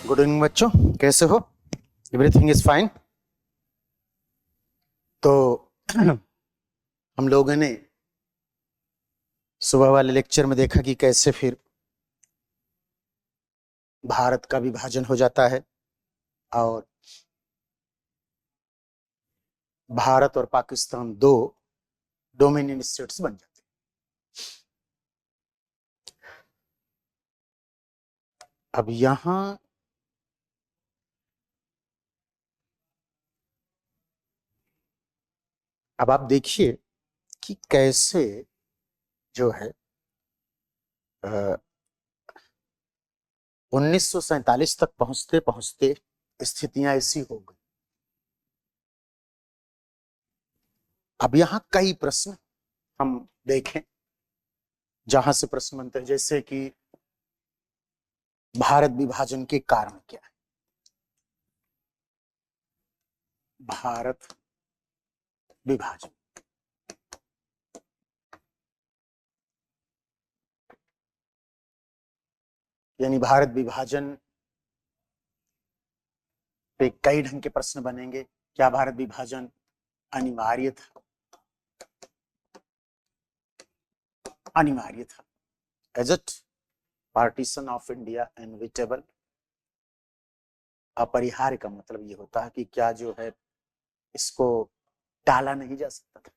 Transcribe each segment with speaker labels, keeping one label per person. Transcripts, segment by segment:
Speaker 1: Good evening बच्चों, कैसे हो? Everything is fine. तो हम लोगों ने सुबह वाले लेक्चर में देखा कि कैसे फिर भारत का विभाजन हो जाता है और भारत और पाकिस्तान दो डोमिनियन स्टेट्स बन जाते हैं। अब यहां अब आप देखिए कि कैसे जो है 1947 तक पहुंचते पहुंचते स्थितियां ऐसी हो गई। अब यहां कई प्रश्न हम देखें जहां से प्रश्न बनते हैं, जैसे कि भारत विभाजन के कारण क्या है। भारत विभाजन यानी भारत विभाजन पे कई ढंग के प्रश्न बनेंगे। क्या भारत विभाजन अनिवार्य था? अनिवार्य था। Is it partition of India inevitable? अपरिहार्य का मतलब ये होता है कि क्या जो है इसको टाला नहीं जा सकता था।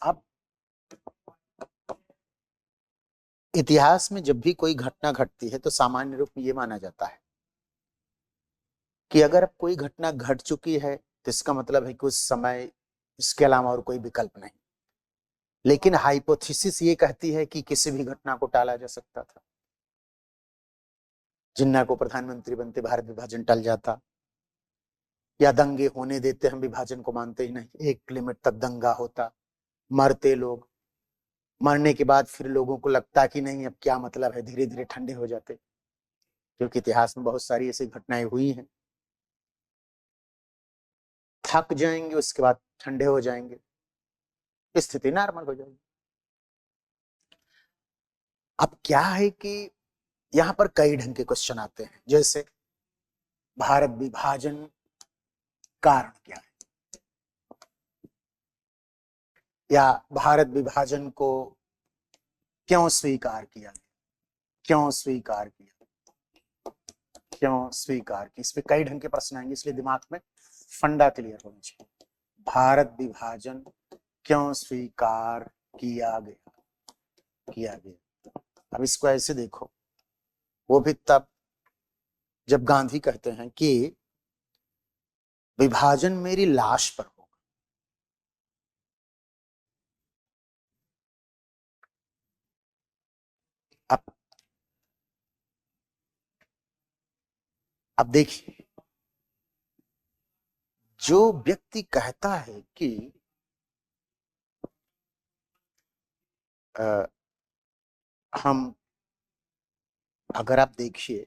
Speaker 1: अब इतिहास में जब भी कोई घटना घटती है तो सामान्य रूप में ये माना जाता है कि अगर अब कोई घटना घट चुकी है तो इसका मतलब है कि उस समय इसके अलावा और कोई विकल्प नहीं। लेकिन हाइपोथेसिस ये कहती है कि किसी भी घटना को टाला जा सकता था। जिन्ना को प्रधानमंत्री बनते भारत विभाजन टल जाता, या दंगे होने देते, हम विभाजन को मानते ही नहीं, एक लिमिट तक दंगा होता, मरते लोग, मरने के बाद फिर लोगों को लगता कि नहीं अब क्या मतलब है, धीरे धीरे ठंडे हो जाते। क्योंकि इतिहास में बहुत सारी ऐसी घटनाएं हुई हैं। थक जाएंगे, उसके बाद ठंडे हो जाएंगे, स्थिति नॉर्मल हो जाएगी। अब क्या है कि यहां पर कई ढंग के क्वेश्चन आते हैं, जैसे भारत विभाजन कारण क्या है, या भारत विभाजन को क्यों स्वीकार किया गया, क्यों स्वीकार किया, क्यों स्वीकार की। इस पे कई ढंग के प्रश्न आएंगे, इसलिए दिमाग में फंडा क्लियर होना चाहिए। भारत विभाजन क्यों स्वीकार किया गया। अब इसको ऐसे देखो, वो भी तब जब गांधी कहते हैं कि विभाजन मेरी लाश पर होगा। अब अब देखिए, जो व्यक्ति कहता है कि आ, हम, अगर आप देखिए,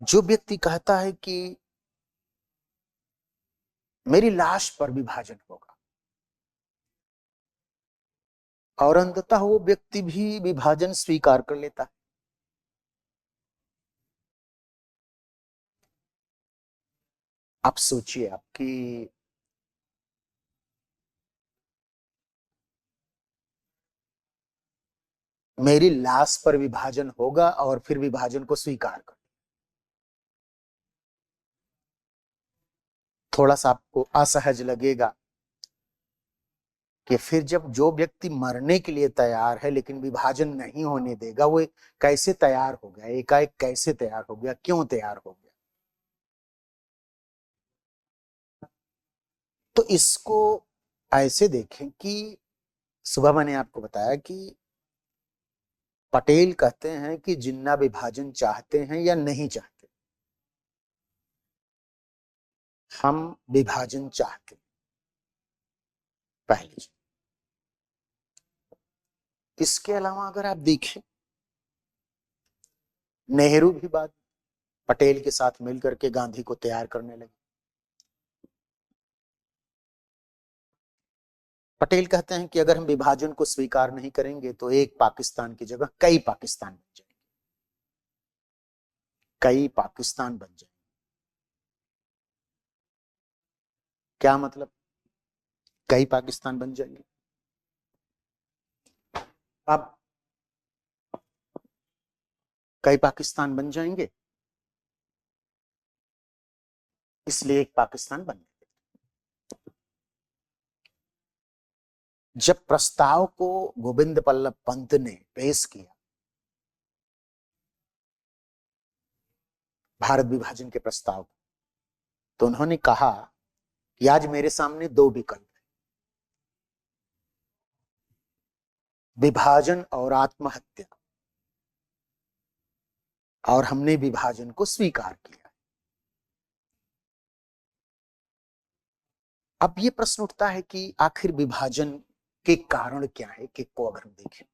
Speaker 1: जो व्यक्ति कहता है कि मेरी लाश पर विभाजन होगा, और अंततः वो व्यक्ति भी विभाजन स्वीकार कर लेता है। आप सोचिए, आपकी मेरी लाश पर विभाजन होगा और फिर विभाजन को स्वीकार कर, थोड़ा सा आपको असहज लगेगा कि फिर जब जो व्यक्ति मरने के लिए तैयार है लेकिन विभाजन नहीं होने देगा, वो कैसे तैयार हो गया, एकाएक कैसे तैयार हो गया, क्यों तैयार हो गया। तो इसको ऐसे देखें कि सुबह मैंने आपको बताया कि पटेल कहते हैं कि जिन्ना विभाजन चाहते हैं या नहीं चाहते, हम विभाजन चाहते। पहली, इसके अलावा अगर आप देखें, नेहरू भी बात पटेल के साथ मिलकर के गांधी को तैयार करने लगे। पटेल कहते हैं कि अगर हम विभाजन को स्वीकार नहीं करेंगे तो एक पाकिस्तान की जगह कई पाकिस्तान बन जाएंगे, कई पाकिस्तान बन जाएंगे। क्या मतलब? कई पाकिस्तान बन जाएंगे। अब कई पाकिस्तान बन जाएंगे, इसलिए एक पाकिस्तान बन गया। जब प्रस्ताव को गोविंद बल्लभ पंत ने पेश किया, भारत विभाजन के प्रस्ताव, तो उन्होंने कहा कि आज मेरे सामने दो विकल्प हैं, विभाजन और आत्महत्या, और हमने विभाजन को स्वीकार किया। अब ये प्रश्न उठता है कि आखिर विभाजन के कारण क्या है, कि को अगर हम देखें,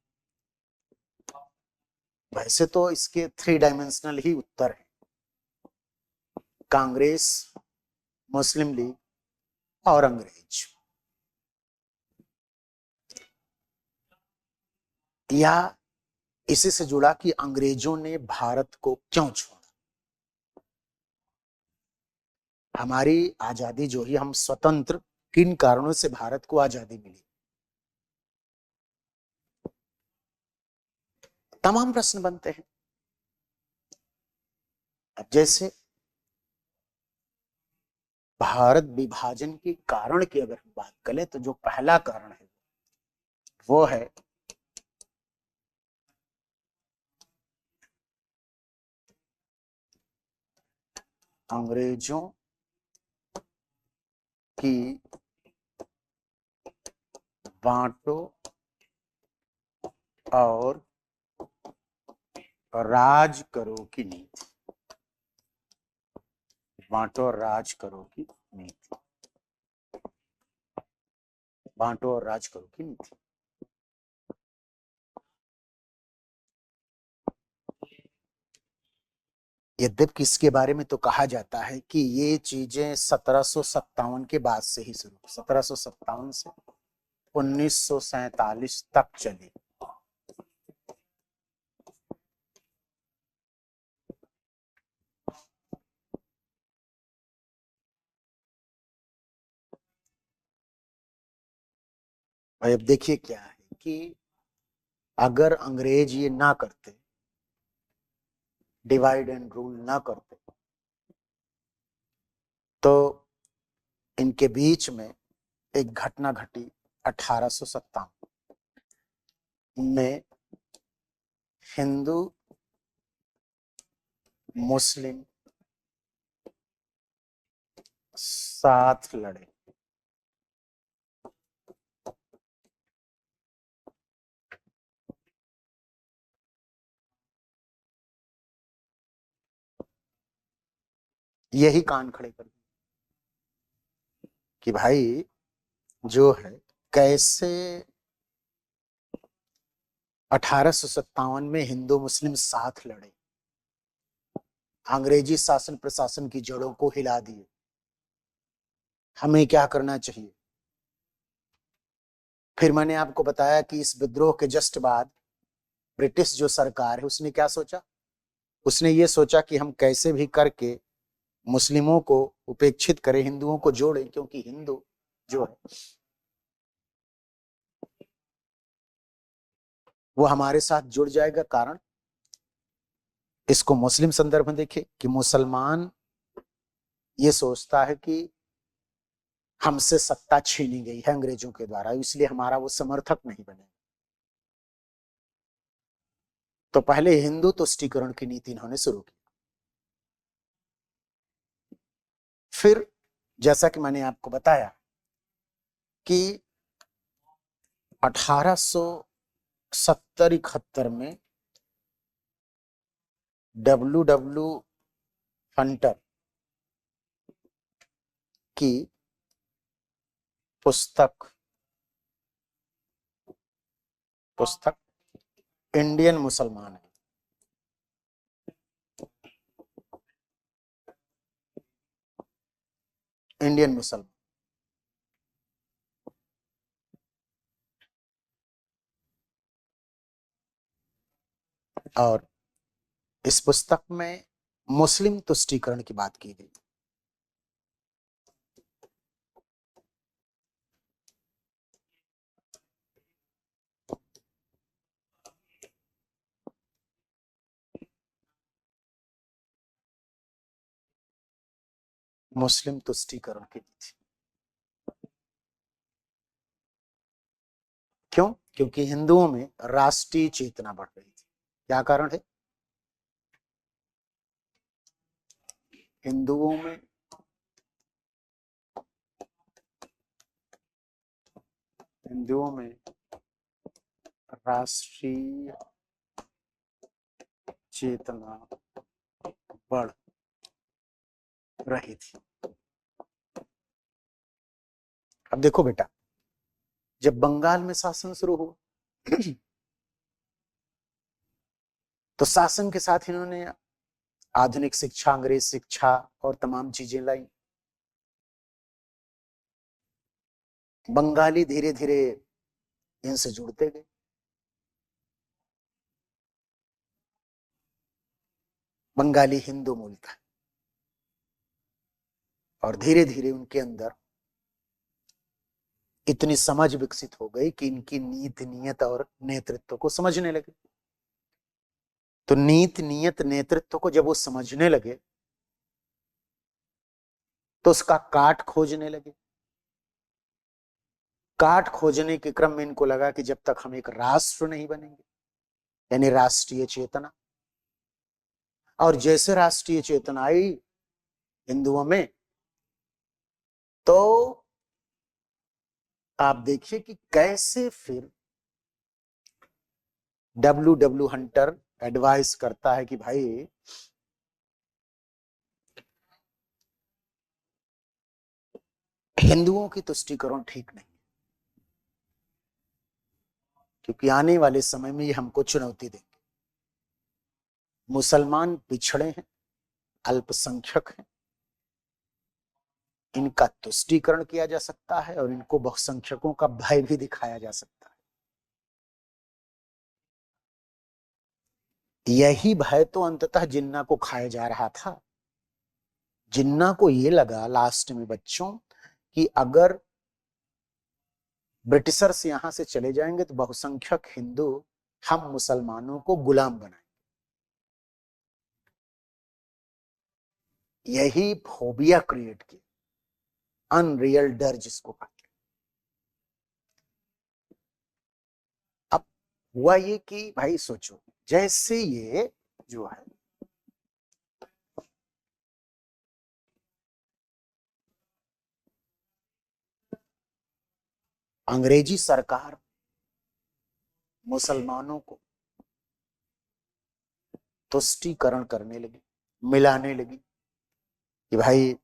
Speaker 1: वैसे तो इसके 3 डायमेंशनल ही उत्तर है, कांग्रेस, मुस्लिम लीग और अंग्रेज, या इसी से जुड़ा कि अंग्रेजों ने भारत को क्यों छोड़ा। हमारी आजादी जो ही, हम स्वतंत्र किन कारणों से भारत को आजादी मिली, तमाम प्रश्न बनते हैं। अब जैसे भारत विभाजन के कारण की अगर हम बात करें, तो जो पहला कारण है वो है अंग्रेजों की बांटो और राज करो की नीति, बांटो और राज करो की नीति, बांटो और राज करो की नीति। यद्यपि इसके बारे में तो कहा जाता है कि ये चीजें 1757 के बाद से ही शुरू, 1757 से 1947 तक चली। और अब देखिए क्या है कि अगर अंग्रेज ये ना करते, डिवाइड एंड रूल ना करते, तो इनके बीच में एक घटना घटी 1857 में, हिंदू मुस्लिम साथ लड़े। यही कान खड़े कर कि भाई जो है, कैसे 1857 में हिंदू मुस्लिम साथ लड़े, अंग्रेजी शासन प्रशासन की जड़ों को हिला दिए, हमें क्या करना चाहिए। फिर मैंने आपको बताया कि इस विद्रोह के जस्ट बाद ब्रिटिश जो सरकार है उसने क्या सोचा, उसने ये सोचा कि हम कैसे भी करके मुस्लिमों को उपेक्षित करें, हिंदुओं को जोड़ें, क्योंकि हिंदू जो है वो हमारे साथ जुड़ जाएगा। कारण इसको मुस्लिम संदर्भ में देखें कि मुसलमान ये सोचता है कि हमसे सत्ता छीनी गई है अंग्रेजों के द्वारा, इसलिए हमारा वो समर्थक नहीं बने। तो पहले हिंदू तुष्टीकरण की नीति इन्होंने शुरू की। फिर जैसा कि मैंने आपको बताया कि 1870-71 में W हंटर की पुस्तक इंडियन मुसलमान है, इंडियन मुसलमान, और इस पुस्तक में मुस्लिम तुष्टीकरण की बात की गई। मुस्लिम तुष्टीकरण की थी। क्यों? क्योंकि हिंदुओं में राष्ट्रीय चेतना बढ़ रही थी। क्या कारण है? हिंदुओं में राष्ट्रीय चेतना बढ़ रही थी। अब देखो बेटा, जब बंगाल में शासन शुरू हुआ तो शासन के साथ इन्होंने आधुनिक शिक्षा, अंग्रेज शिक्षा और तमाम चीजें लाई। बंगाली धीरे धीरे इनसे जुड़ते गए। बंगाली हिंदू मूल का, और धीरे धीरे उनके अंदर इतनी समझ विकसित हो गई कि इनकी नीति, नियत और नेतृत्व को समझने लगे। तो नीति, नियत, नेतृत्व को जब वो समझने लगे तो उसका काट खोजने लगे। काट खोजने के क्रम में इनको लगा कि जब तक हम एक राष्ट्र नहीं बनेंगे, यानी राष्ट्रीय चेतना, और जैसे राष्ट्रीय चेतना आई हिंदुओं में, तो आप देखिए कि कैसे फिर डब्ल्यू हंटर एडवाइस करता है कि भाई हिंदुओं की तुष्टीकरण ठीक नहीं, क्योंकि आने वाले समय में ये हमको चुनौती देंगे। मुसलमान पिछड़े हैं, अल्पसंख्यक हैं, इनका तुष्टीकरण किया जा सकता है और इनको बहुसंख्यकों का भय भी दिखाया जा सकता है। यही भय तो अंततः जिन्ना को खाया जा रहा था। जिन्ना को ये लगा लास्ट में बच्चों कि अगर ब्रिटिशर्स यहां से चले जाएंगे तो बहुसंख्यक हिंदू हम मुसलमानों को गुलाम बनाएंगे। यही फोबिया क्रिएट की, अनरियल डर जिसको कहते हैं। अब हुआ ये कि भाई सोचो, जैसे ये जो है अंग्रेजी सरकार मुसलमानों को तुष्टीकरण करने लगी, मिलाने लगी कि भाई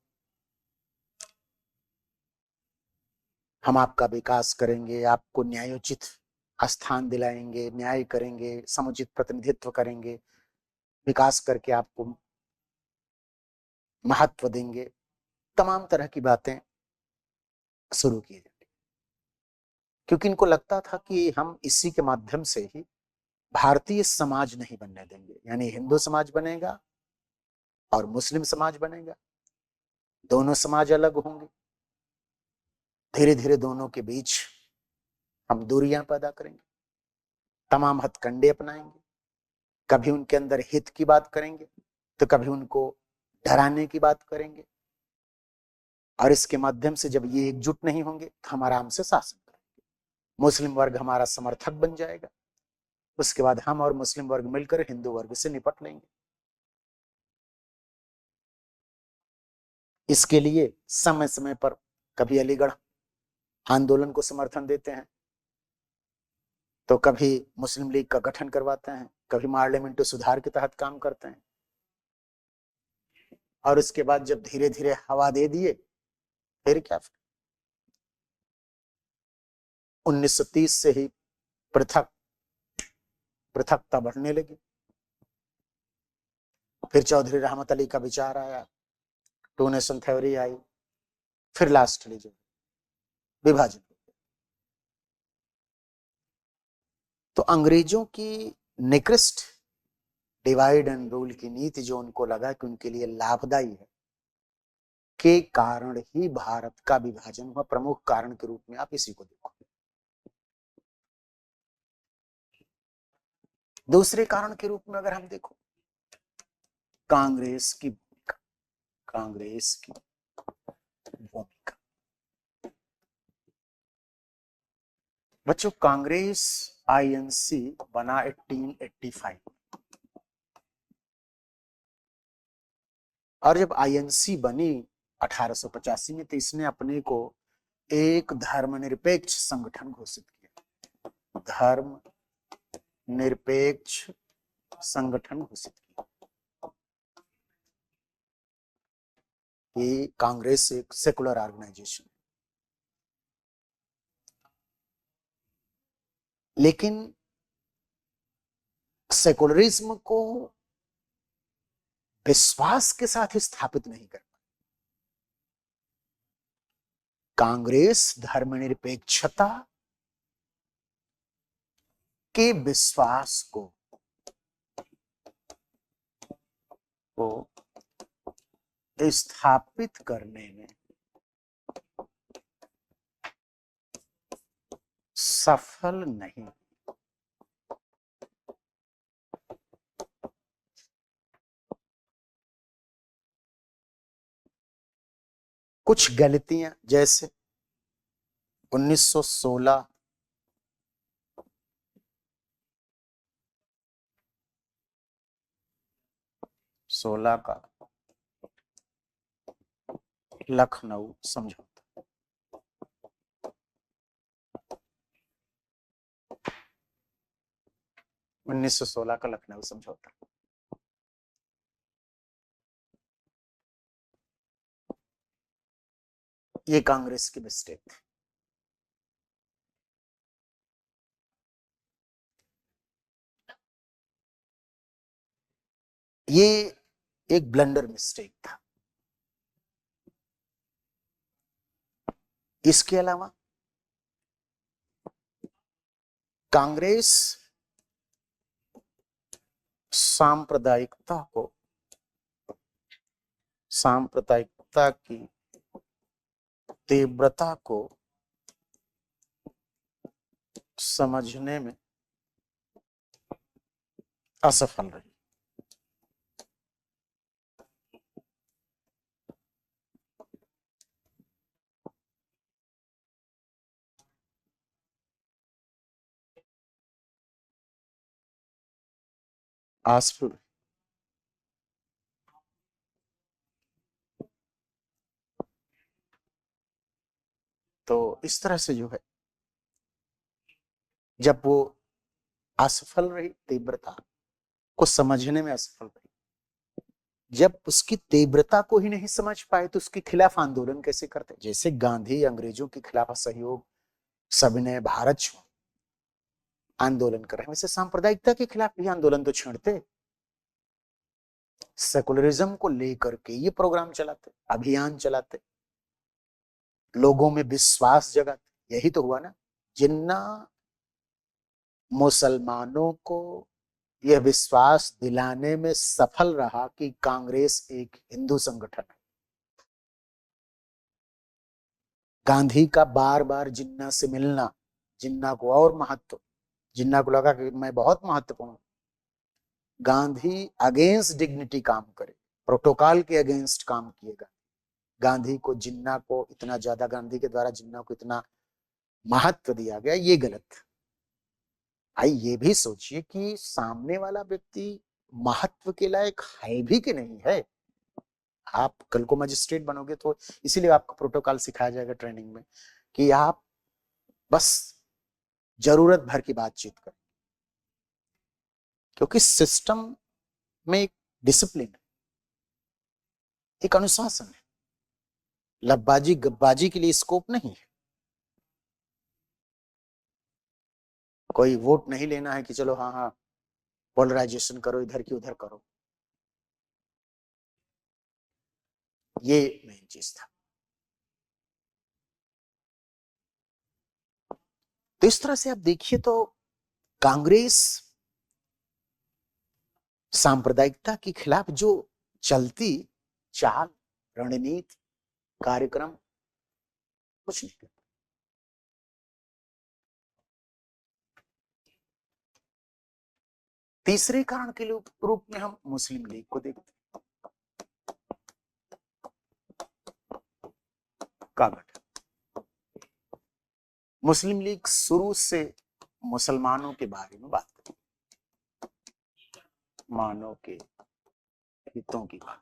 Speaker 1: हम आपका विकास करेंगे, आपको न्यायोचित स्थान दिलाएंगे, न्याय करेंगे, समुचित प्रतिनिधित्व करेंगे, विकास करके आपको महत्व देंगे, तमाम तरह की बातें शुरू की जाती। क्योंकि इनको लगता था कि हम इसी के माध्यम से ही भारतीय समाज नहीं बनने देंगे, यानी हिंदू समाज बनेगा और मुस्लिम समाज बनेगा, दोनों समाज अलग होंगे। धीरे धीरे दोनों के बीच हम दूरियां पैदा करेंगे, तमाम हथकंडे अपनाएंगे, कभी उनके अंदर हित की बात करेंगे तो कभी उनको डराने की बात करेंगे, और इसके माध्यम से जब ये एकजुट नहीं होंगे तो हम आराम से शासन करेंगे। मुस्लिम वर्ग हमारा समर्थक बन जाएगा, उसके बाद हम और मुस्लिम वर्ग मिलकर हिंदू वर्ग से निपट लेंगे। इसके लिए समय समय पर कभी अलीगढ़ आंदोलन को समर्थन देते हैं, तो कभी मुस्लिम लीग का गठन करवाते हैं, कभी पार्लियामेंट सुधार के तहत काम करते हैं। और उसके बाद जब धीरे धीरे हवा दे दिए, फिर क्या, 1930 से ही पृथकता बढ़ने लगी। फिर चौधरी रहमत अली का विचार आया, टू नेशन थ्योरी आई, फिर लास्टली जो विभाजन। तो अंग्रेजों की निकृष्ट डिवाइड एंड रूल की नीति जो उनको लगा कि उनके लिए लाभदायी है, के कारण ही भारत का विभाजन हुआ। प्रमुख कारण के रूप में आप इसी को देखो। दूसरे कारण के रूप में अगर हम देखो, कांग्रेस की भूमिका, कांग्रेस की भूमिका। बच्चों, कांग्रेस आईएनसी बना 1885, और जब आईएनसी बनी 1885 में, तो इसने अपने को एक धर्मनिरपेक्ष संगठन घोषित किया। धर्म निरपेक्ष संगठन घोषित किया कि कांग्रेस एक सेकुलर ऑर्गेनाइजेशन। लेकिन सेकुलरिज्म को विश्वास के साथ स्थापित नहीं कर पाई। कांग्रेस धर्मनिरपेक्षता के विश्वास को स्थापित करने में सफल नहीं। कुछ गलतियां, जैसे 1916 का लखनऊ समझौता, 1916 का लखनऊ समझौता, ये कांग्रेस की मिस्टेक थी। ये एक ब्लंडर मिस्टेक था। इसके अलावा कांग्रेस सांप्रदायिकता की तीव्रता को समझने में असफल रही। आसफल। तो इस तरह से जो है, जब वो असफल रही, तीव्रता को समझने में असफल रही, जब उसकी तीव्रता को ही नहीं समझ पाए तो उसके खिलाफ आंदोलन कैसे करते। जैसे गांधी अंग्रेजों के खिलाफ असहयोग सविनय भारत छोड़ो आंदोलन कर रहे हैं, वैसे सांप्रदायिकता के खिलाफ भी आंदोलन तो छेड़ते, सेकुलरिज्म को लेकर के ये प्रोग्राम चलाते, अभियान चलाते, लोगों में विश्वास जगाते। यही तो हुआ ना। जिन्ना मुसलमानों को यह विश्वास दिलाने में सफल रहा कि कांग्रेस एक हिंदू संगठन है। गांधी का बार बार जिन्ना से मिलना, जिन्ना को और महत्व, जिन्ना को लगा कि मैं बहुत महत्वपूर्ण। गांधी अगेंस्ट डिग्निटी काम करे, प्रोटोकॉल के अगेंस्ट काम किएगा। गांधी को जिन्ना को इतना ज्यादा, गांधी के द्वारा जिन्ना को इतना महत्व दिया गया, ये गलत। भाई ये भी सोचिए कि सामने वाला व्यक्ति महत्व के लायक है भी कि नहीं है। आप कल को मजिस्ट्रेट बनोगे तो इसीलिए आपको प्रोटोकॉल सिखाया जाएगा ट्रेनिंग में कि आप बस जरूरत भर की बातचीत करें, क्योंकि सिस्टम में एक डिसिप्लिन है, एक अनुशासन है। लब्बाजी गब्बाजी के लिए स्कोप नहीं है। कोई वोट नहीं लेना है कि चलो हाँ हाँ पोलराइजेशन करो, इधर की उधर करो, ये मेन चीज था। तो इस तरह से आप देखिए तो कांग्रेस सांप्रदायिकता के खिलाफ जो चलती चाल, रणनीति, कार्यक्रम कुछ नहीं करता। तीसरे कारण के रूप में हम मुस्लिम लीग को देखते हैं। का गठन, मुस्लिम लीग शुरू से मुसलमानों के बारे में बात करती, मानव के हितों की बात।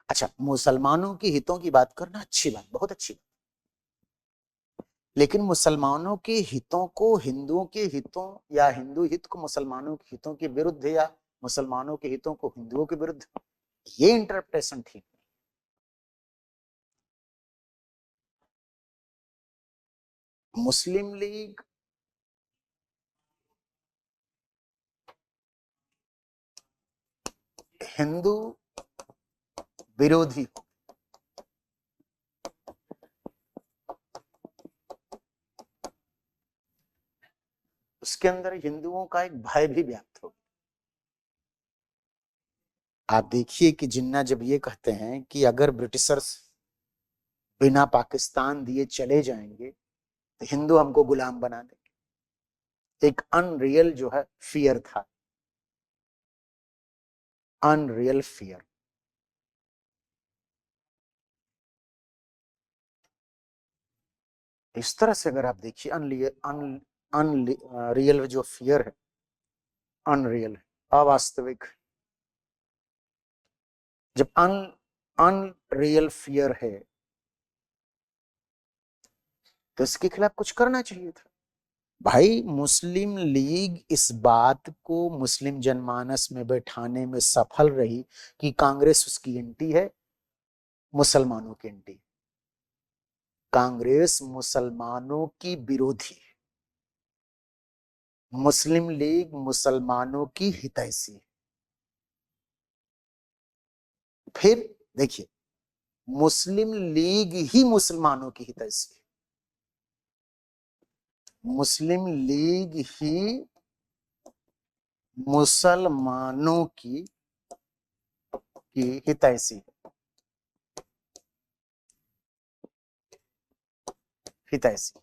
Speaker 1: अच्छा, मुसलमानों के हितों की बात करना अच्छी बात, बहुत अच्छी बात, लेकिन मुसलमानों के हितों को हिंदुओं के हितों या हिंदू हित को मुसलमानों के हितों के विरुद्ध या मुसलमानों के हितों को हिंदुओं के विरुद्ध, ये इंटरप्रिटेशन ठीक नहीं। मुस्लिम लीग हिंदू विरोधी हो, उसके अंदर हिंदुओं का एक भय भी व्याप्त हो। आप देखिए कि जिन्ना जब ये कहते हैं कि अगर ब्रिटिशर्स बिना पाकिस्तान दिए चले जाएंगे तो हिंदू हमको गुलाम बना देंगे, एक अनरियल जो है फियर था, अनरियल फियर। इस तरह से अगर आप देखिए अनरियल जो फियर है, अनरियल है, अवास्तविक। जब अनरियल फियर है तो इसके खिलाफ कुछ करना चाहिए था। भाई मुस्लिम लीग इस बात को मुस्लिम जनमानस में बैठाने में सफल रही कि कांग्रेस उसकी एंटी है, मुसलमानों की एंटी। कांग्रेस मुसलमानों की विरोधी है, मुस्लिम लीग मुसलमानों की हितैषी है। फिर देखिए, मुस्लिम लीग ही मुसलमानों की हितैषी है, मुस्लिम लीग ही मुसलमानों की हितैषी है, हितैषी।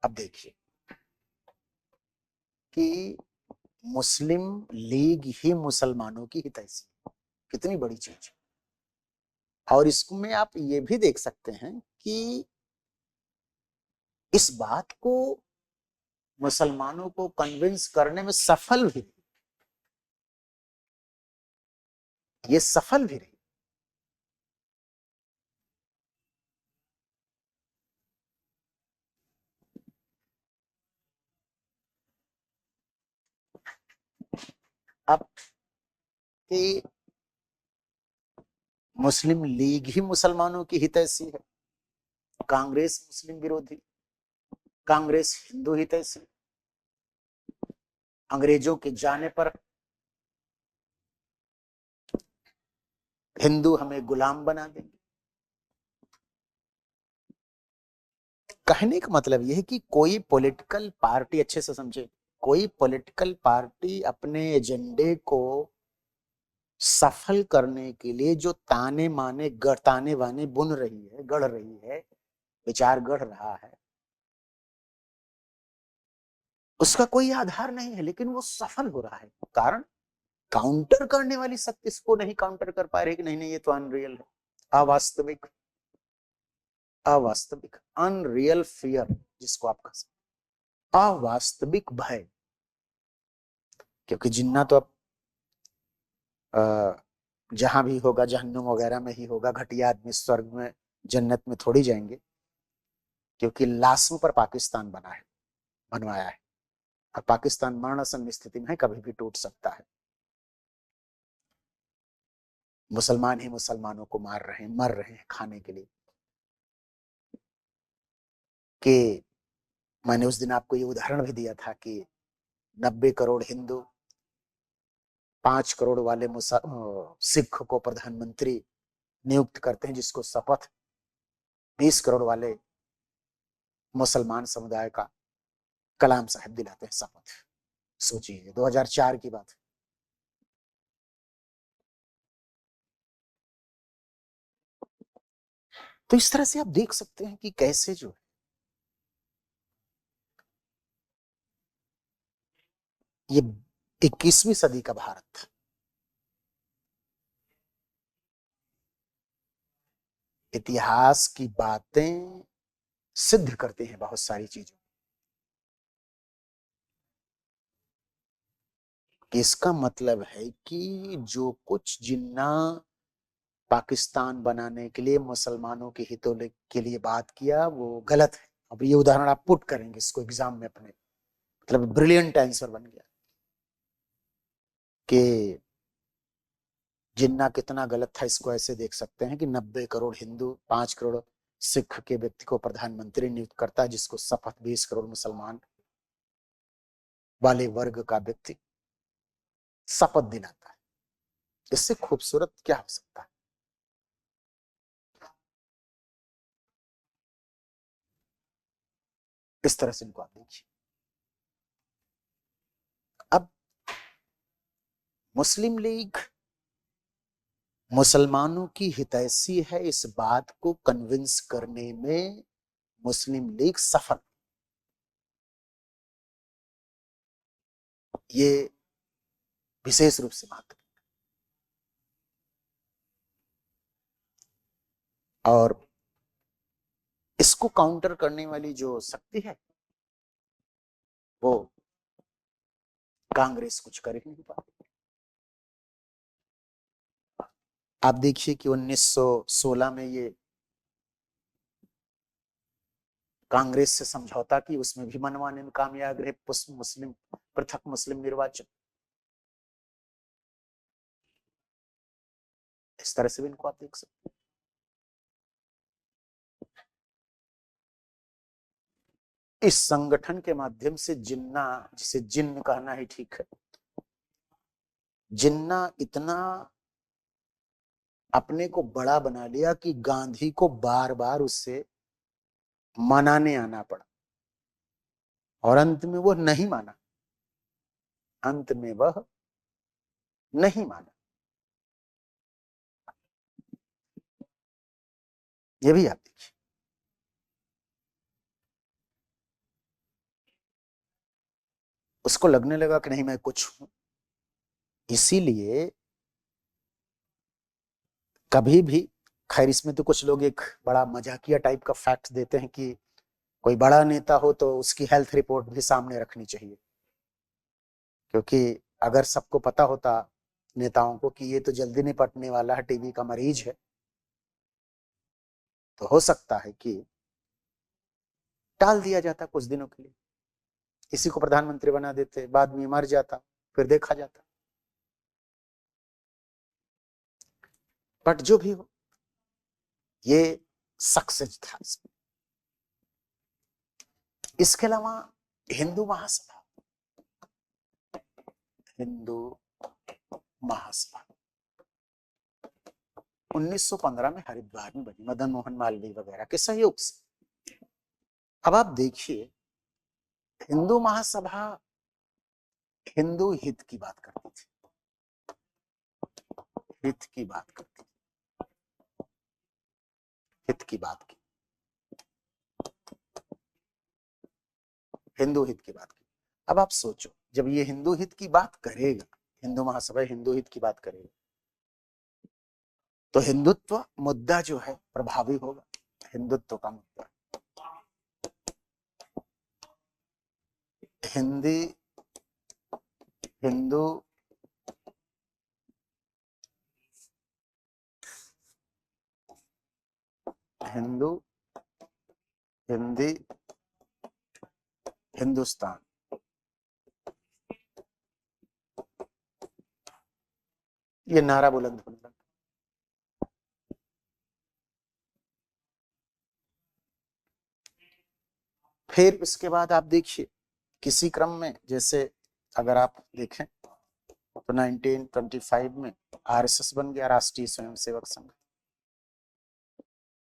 Speaker 1: अब देखिए कि मुस्लिम लीग ही मुसलमानों की हितैषी, कितनी बड़ी चीज। और इसमें आप ये भी देख सकते हैं कि इस बात को मुसलमानों को कन्विंस करने में सफल भी, ये सफल भी रही। अब कि मुस्लिम लीग ही मुसलमानों की हितैषी है, कांग्रेस मुस्लिम विरोधी, कांग्रेस हिंदू हितैषी, अंग्रेजों के जाने पर हिंदू हमें गुलाम बना देंगे। कहने का मतलब यह है कि कोई पॉलिटिकल पार्टी, अच्छे से समझे, कोई पॉलिटिकल पार्टी अपने एजेंडे को सफल करने के लिए जो ताने वाने बुन रही है, गढ़ रही है, विचार गढ़ रहा है, उसका कोई आधार नहीं है, लेकिन वो सफल हो रहा है। कारण काउंटर करने वाली शक्ति इसको नहीं काउंटर कर पा रही कि नहीं नहीं ये तो अनरियल है, अवास्तविक, अवास्तविक, अनरियल फियर जिसको आप कह सकते, अवास्तविक भय। क्योंकि जिन्ना तो अब जहां भी होगा जहन्नुम वगैरह में ही होगा, घटिया आदमी स्वर्ग में जन्नत में थोड़ी जाएंगे, क्योंकि लाशों पर पाकिस्तान बना है, बनवाया है, और पाकिस्तान मरणासन स्थिति में है, कभी भी टूट सकता है। मुसलमान ही मुसलमानों को मार रहे हैं, मर रहे हैं खाने के लिए। कि मैंने उस दिन आपको ये उदाहरण भी दिया था कि 90 करोड़ हिंदू 5 करोड़ वाले सिख को प्रधानमंत्री नियुक्त करते हैं, जिसको शपथ 20 करोड़ वाले मुसलमान समुदाय का कलाम साहब दिलाते हैं शपथ। सोचिए 2004 की बात। तो इस तरह से आप देख सकते हैं कि कैसे जो है ये 21वीं सदी का भारत इतिहास की बातें सिद्ध करते हैं बहुत सारी चीजों कि इसका मतलब है कि जो कुछ जिन्ना पाकिस्तान बनाने के लिए मुसलमानों के हितों के लिए बात किया वो गलत है। अब ये उदाहरण आप पुट करेंगे इसको एग्जाम में अपने, मतलब ब्रिलियंट आंसर बन गया कि जिन्ना कितना गलत था। इसको ऐसे देख सकते हैं कि 90 करोड़ हिंदू 5 करोड़ सिख के व्यक्ति को प्रधानमंत्री नियुक्त करता है, जिसको शपथ 20 करोड़ मुसलमान वाले वर्ग का व्यक्ति शपथ दिलाता है। इससे खूबसूरत क्या हो सकता है। इस तरह से इनको आप देखिए। अब मुस्लिम लीग मुसलमानों की हितैषी है, इस बात को कन्विंस करने में मुस्लिम लीग सफल। ये विशेष रूप से महत्व। और इसको काउंटर करने वाली जो शक्ति है वो कांग्रेस कुछ कर ही नहीं पाती। आप देखिए कि 1916 में ये कांग्रेस से समझौता की, उसमें भी मनमाने में कामयाब रहे। मुस्लिम पृथक मुस्लिम निर्वाचन, इस तरह से भी इनको आप देख सकते हैं। इस संगठन के माध्यम से जिन्ना, जिसे जिन्न कहना ही ठीक है, जिन्ना इतना अपने को बड़ा बना लिया कि गांधी को बार बार उससे मनाने आना पड़ा और अंत में वो नहीं माना। अंत में वह नहीं माना। ये भी आप देखिए। उसको लगने लगा कि नहीं मैं कुछ हूं। इसीलिए कभी भी, खैर इसमें तो कुछ लोग एक बड़ा मजाकिया टाइप का फैक्ट देते हैं कि कोई बड़ा नेता हो तो उसकी हेल्थ रिपोर्ट भी सामने रखनी चाहिए, क्योंकि अगर सबको पता होता नेताओं को कि ये तो जल्दी नहीं पटने वाला है, टीबी का मरीज है, तो हो सकता है कि टाल दिया जाता कुछ दिनों के लिए, इसी को प्रधानमंत्री बना देते, बाद में मर जाता, फिर देखा जाता। बट जो भी हो, ये सक्सेस था इसमें। इसके अलावा हिंदू महासभा, हिंदू महासभा 1915 में हरिद्वार में बनी, मदन मोहन मालवीय वगैरह के सहयोग से। अब आप देखिए, हिंदू महासभा हिंदू हित की बात करती थी, हित की बात करती थी, हित की बात की, हिंदू हित की बात की। अब आप सोचो, जब ये हिंदू हित की बात करेगा, हिंदू महासभा हिंदू हित की बात करेगा, तो हिंदुत्व मुद्दा जो है प्रभावी होगा। हिंदुत्व का मुद्दा, हिंदी हिंदू हिंदू हिंदी हिंदुस्तान, ये नारा बुलंद होने लगा। फिर इसके बाद आप देखिए किसी क्रम में, जैसे अगर आप देखें तो 1925 में आरएसएस बन गया, राष्ट्रीय स्वयंसेवक संघ,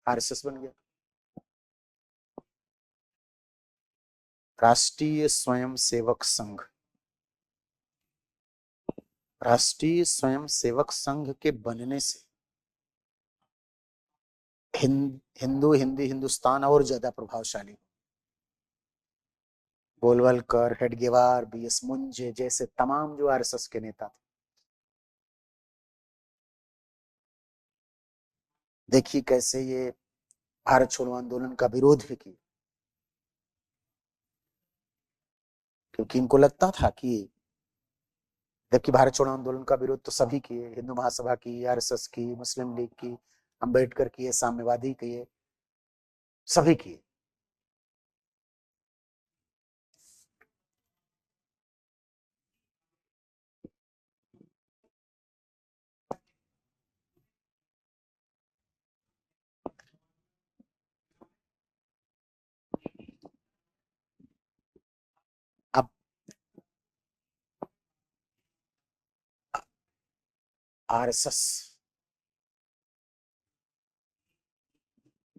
Speaker 1: आरएसएस बन गया, राष्ट्रीय स्वयंसेवक संघ। राष्ट्रीय स्वयंसेवक संघ के बनने से हिंदी हिंदुस्तान और ज्यादा प्रभावशाली। गोलवलकर, हेडगेवार, बीएस मुंजे जैसे तमाम जो आरएसएस के नेता थे, देखिए कैसे ये भारत छोड़ो आंदोलन का विरोध भी किया, क्योंकि इनको लगता था कि जबकि भारत छोड़ो आंदोलन का विरोध तो सभी किए, हिंदू महासभा की, आरएसएस की, मुस्लिम लीग की, अंबेडकर की, साम्यवादी किए, सभी किए। अब आरएसएस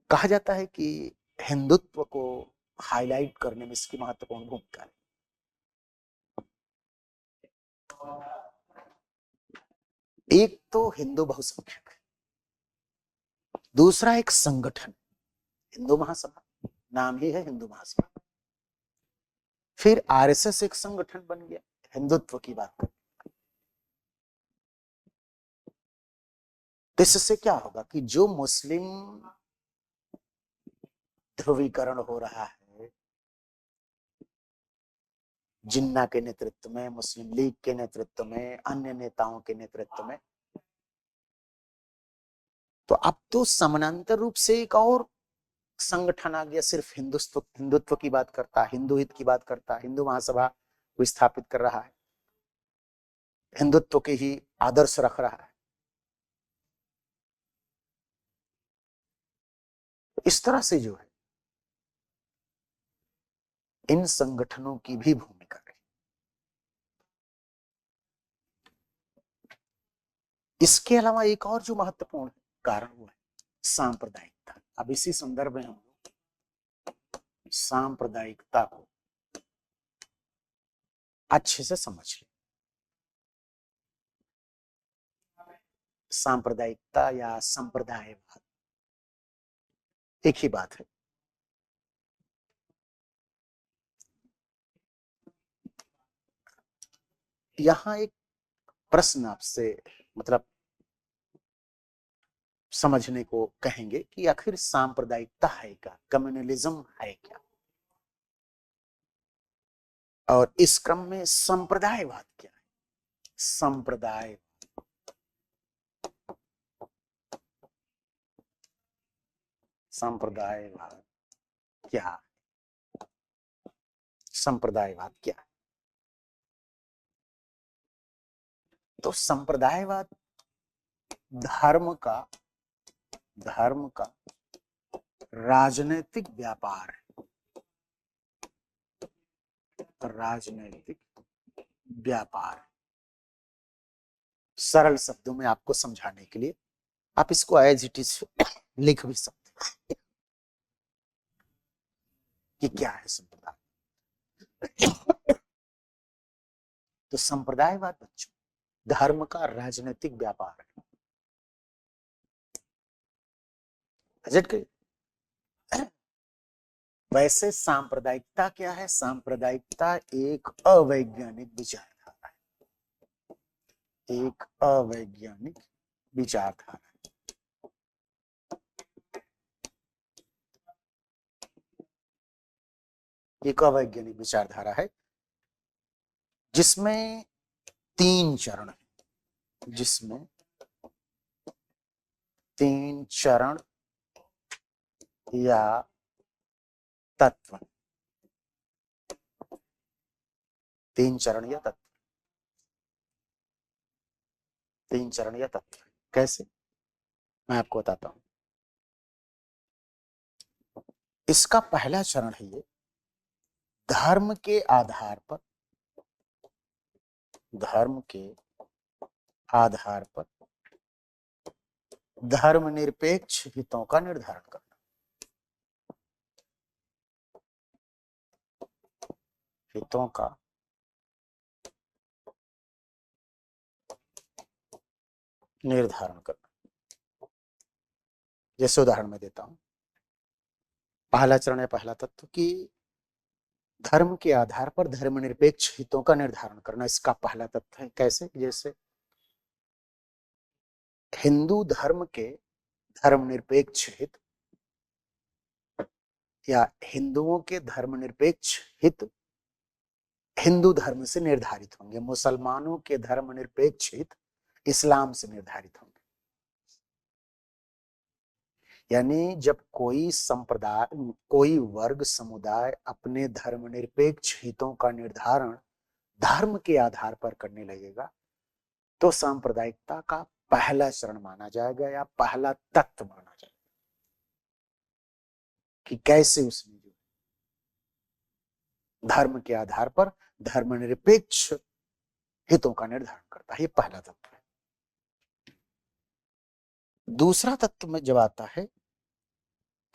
Speaker 1: कहा जाता है कि हिंदुत्व को हाईलाइट करने में इसकी महत्वपूर्ण भूमिका है। एक तो हिंदू बहुसंख्यक, दूसरा एक संगठन हिंदू महासभा, नाम ही है हिंदू महासभा। फिर आरएसएस एक संगठन बन गया हिंदुत्व की बात कर। इससे क्या होगा कि जो मुस्लिम ध्रुवीकरण हो रहा है जिन्ना के नेतृत्व में, मुस्लिम लीग के नेतृत्व में, अन्य नेताओं के नेतृत्व में, तो अब तो समानांतर रूप से एक और संगठन आ गया, सिर्फ हिंदुत्व की बात करता, हिंदू हित की बात करता, हिंदू महासभा को स्थापित कर रहा है, हिंदुत्व के ही आदर्श रख रहा है। इस तरह से जो है इन संगठनों की भी भूमिका रही। इसके अलावा एक और जो महत्वपूर्ण कारण हुआ है सांप्रदायिकता। अब इसी संदर्भ में हम सांप्रदायिकता को अच्छे से समझ लें। सांप्रदायिकता या संप्रदायवाद एक ही बात है। यहां एक प्रश्न आपसे मतलब समझने को कहेंगे कि आखिर सांप्रदायिकता है क्या, कम्युनलिज्म है क्या, और इस क्रम में संप्रदायवाद क्या है। संप्रदाय संप्रदायवाद क्या है, संप्रदायवाद क्या है। तो संप्रदायवाद धर्म का राजनीतिक व्यापार है, राजनीतिक व्यापार। सरल शब्दों में आपको समझाने के लिए आप इसको एज इट इज लिख भी सकते हैं कि क्या है संप्रदाय। तो संप्रदायवाद बच्चों धर्म का राजनीतिक व्यापार है। वैसे सांप्रदायिकता क्या है? सांप्रदायिकता एक अवैज्ञानिक विचारधारा है, एक अवैज्ञानिक विचारधारा है। एक अवैज्ञानिक विचारधारा है जिसमें 3 चरण है, जिसमें 3 चरण या तत्व, 3 चरण या तत्व, 3 चरण या तत्व। कैसे, मैं आपको बताता हूं। इसका पहला चरण है ये धर्म के आधार पर, धर्म के आधार पर धर्मनिरपेक्ष हितों का निर्धारण करना, हितों का निर्धारण करना। जैसे उदाहरण मैं देता हूं, पहला चरण है, पहला तत्व कि धर्म के आधार पर धर्मनिरपेक्ष हितों का निर्धारण करना, इसका पहला तत्व है। कैसे? जैसे हिंदू धर्म के धर्मनिरपेक्ष हित या हिंदुओं के धर्मनिरपेक्ष हित हिंदू धर्म से निर्धारित होंगे, मुसलमानों के धर्मनिरपेक्ष हित इस्लाम से निर्धारित होंगे। यानी जब कोई संप्रदाय, कोई वर्ग, समुदाय अपने धर्मनिरपेक्ष हितों का निर्धारण धर्म के आधार पर करने लगेगा तो सांप्रदायिकता का पहला चरण माना जाएगा या पहला तत्व माना जाएगा कि कैसे उसने जो धर्म के आधार पर धर्मनिरपेक्ष हितों का निर्धारण करता है। ये पहला तत्व है। दूसरा तत्व में जब आता है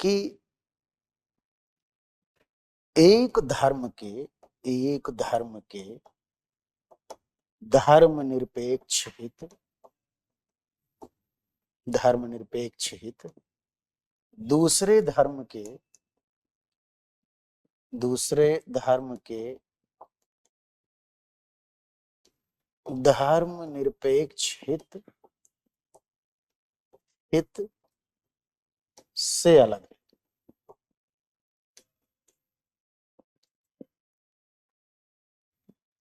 Speaker 1: कि एक धर्म के धर्मनिरपेक्ष हित, धर्मनिरपेक्ष हित दूसरे धर्म के धर्मनिरपेक्ष हित से अलग है।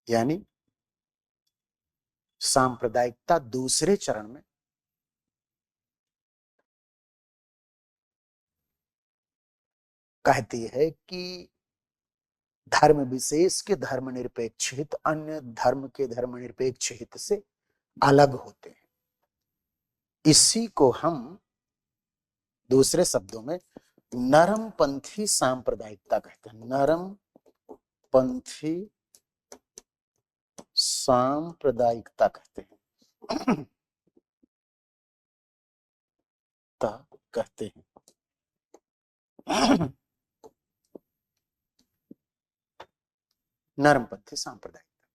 Speaker 1: यानी सांप्रदायिकता दूसरे चरण में कहती है कि धर्म विशेष के धर्मनिरपेक्ष हित अन्य धर्म के धर्मनिरपेक्ष हित से अलग होते हैं। इसी को हम दूसरे शब्दों में नरमपंथी सांप्रदायिकता कहते हैं। नरमपंथी सांप्रदायिकता कहते हैं कहते हैं। नरमपंथी सांप्रदायिकता,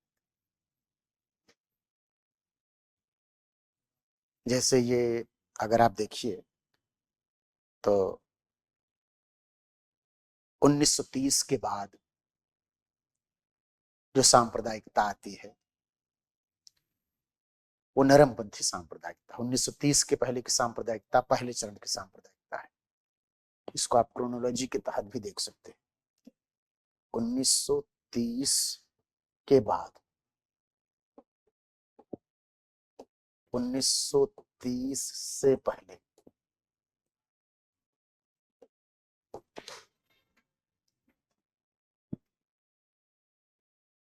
Speaker 1: जैसे ये अगर आप देखिए तो 1930 के बाद जो सांप्रदायिकता आती है वो नरमपंथी सांप्रदायिकता। 1930 के पहले की सांप्रदायिकता पहले चरण की सांप्रदायिकता है। इसको आप क्रोनोलॉजी के तहत भी देख सकते हैं। 1930 के बाद 1930 से पहले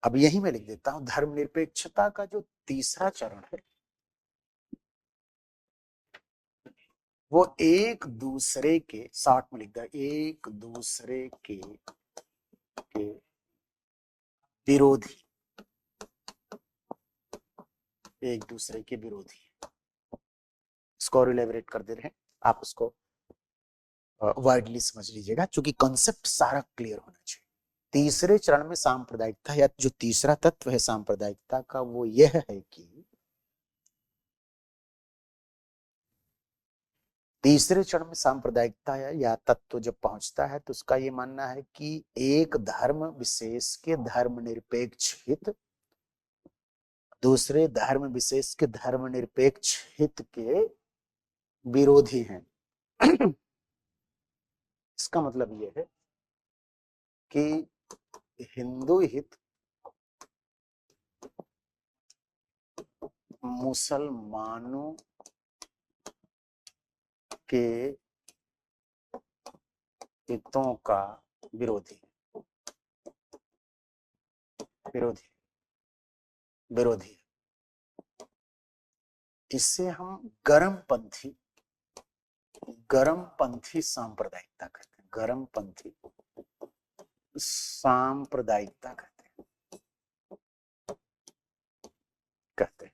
Speaker 1: अब यही मैं लिख देता हूं, धर्मनिरपेक्षता का जो तीसरा चरण है वो एक दूसरे के, शॉर्ट में लिख दिया, एक दूसरे के विरोधी, एक दूसरे के विरोधी। इसको और इलेबोरेट कर दे रहे हैं, आप उसको वाइडली समझ लीजिएगा क्योंकि कॉन्सेप्ट सारा क्लियर होना चाहिए। तीसरे चरण में सांप्रदायिकता या जो तीसरा तत्व है सांप्रदायिकता का वो यह है कि तीसरे चरण में सांप्रदायिकता या तत्व जब पहुंचता है तो उसका ये मानना है कि एक धर्म विशेष के धर्मनिरपेक्ष हित दूसरे धर्म विशेष के धर्मनिरपेक्ष हित के विरोधी हैं। इसका मतलब यह है कि हिंदू हित मुसलमानों के हितों का विरोधी विरोधी विरोधी इससे हम गरमपंथी सांप्रदायिकता कहते हैं। गरमपंथी सांप्रदायिकता कहते हैं।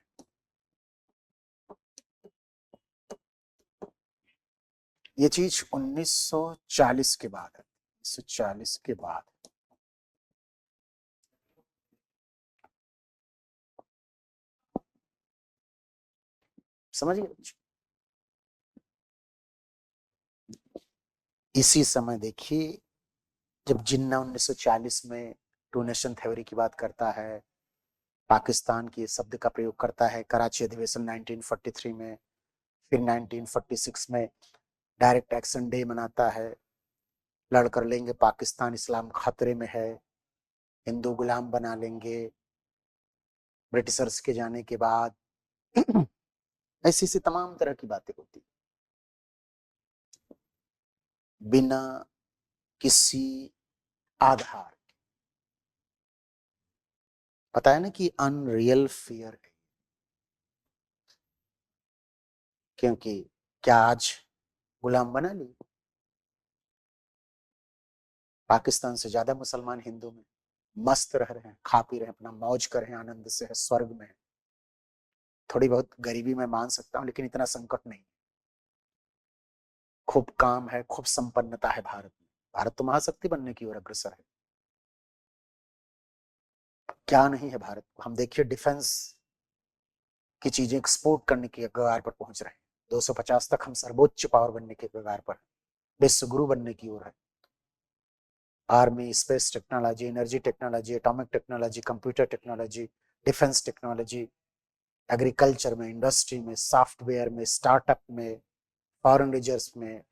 Speaker 1: ये चीज 1940 के बाद है, 1940 के बाद। समझ गए? इसी समय देखिए जब जिन्ना 1940 में टू नेशन थ्योरी की बात करता है, पाकिस्तान के शब्द का प्रयोग करता है, कराची अधिवेशन 1943 में, फिर 1946 में डायरेक्ट एक्शन डे मनाता है, लड़ कर लेंगे पाकिस्तान, इस्लाम खतरे में है, हिंदू गुलाम बना लेंगे ब्रिटिशर्स के जाने के बाद। ऐसी सी तमाम तरह की बातें होती बिना किसी आधार। पता है ना कि अनरियल फियर है, क्योंकि क्या आज गुलाम बना ली? पाकिस्तान से ज्यादा मुसलमान हिंदू में मस्त रह रहे हैं, खा पी रहे हैं, अपना मौज कर रहे हैं, आनंद से है, स्वर्ग में है। थोड़ी बहुत गरीबी में मान सकता हूं, लेकिन इतना संकट नहीं। खूब काम है, खूब संपन्नता है भारत में। भारत तो महाशक्ति बनने की ओर अग्रसर है। क्या नहीं है भारत को? हम देखिए डिफेंस की चीजें एक्सपोर्ट करने के कगार पर पहुंच रहे हैं। 250 तक हम सर्वोच्च पावर बनने के कगार पर, विश्व गुरु बनने की ओर है। Army, space technology, energy technology, atomic technology, computer technology, defence technology, agriculture में, इंडस्ट्री में, सॉफ्टवेयर में, स्टार्टअप में, फॉरेन रिजर्व में,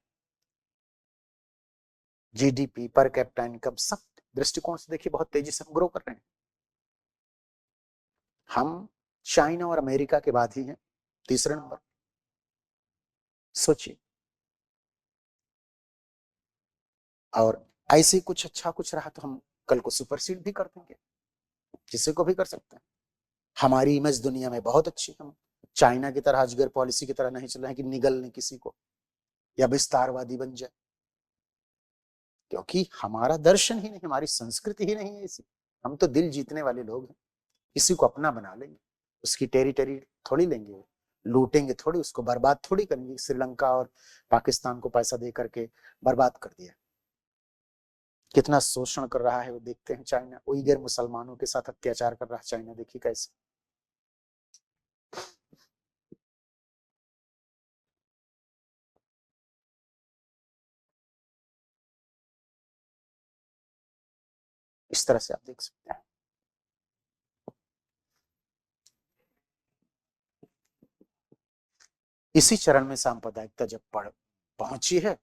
Speaker 1: जीडीपी, पर कैपिटा इनकम, सब दृष्टिकोण से देखिए बहुत तेजी से हम ग्रो कर रहे हैं। हम चाइना और अमेरिका के बाद ही हैं तीसरे नंबर। सोचिए। और ऐसे कुछ अच्छा कुछ रहा तो हम कल को सुपरसीड भी कर देंगे, किसी को भी कर सकते हैं। हमारी इमेज दुनिया में बहुत अच्छी, हम चाइना की तरह अजगर पॉलिसी की तरह नहीं चल रहे हैं कि निगल नहीं किसी को या विस्तारवादी बन जाए, क्योंकि हमारा दर्शन ही नहीं, हमारी संस्कृति ही नहीं है ऐसी। हम तो दिल जीतने वाले लोग हैं, किसी को अपना बना लेंगे, उसकी टेरिटरी थोड़ी लेंगे, लूटेंगे थोड़ी, उसको बर्बाद थोड़ी करेंगे। श्रीलंका और पाकिस्तान को पैसा दे करके बर्बाद कर दिया। कितना शोषण कर रहा है वो देखते हैं चाइना, उइगर मुसलमानों के साथ अत्याचार कर रहा है चाइना, देखिए कैसे। इस तरह से आप देख सकते हैं। इसी चरण में सांप्रदायिकता जब पहुंची है,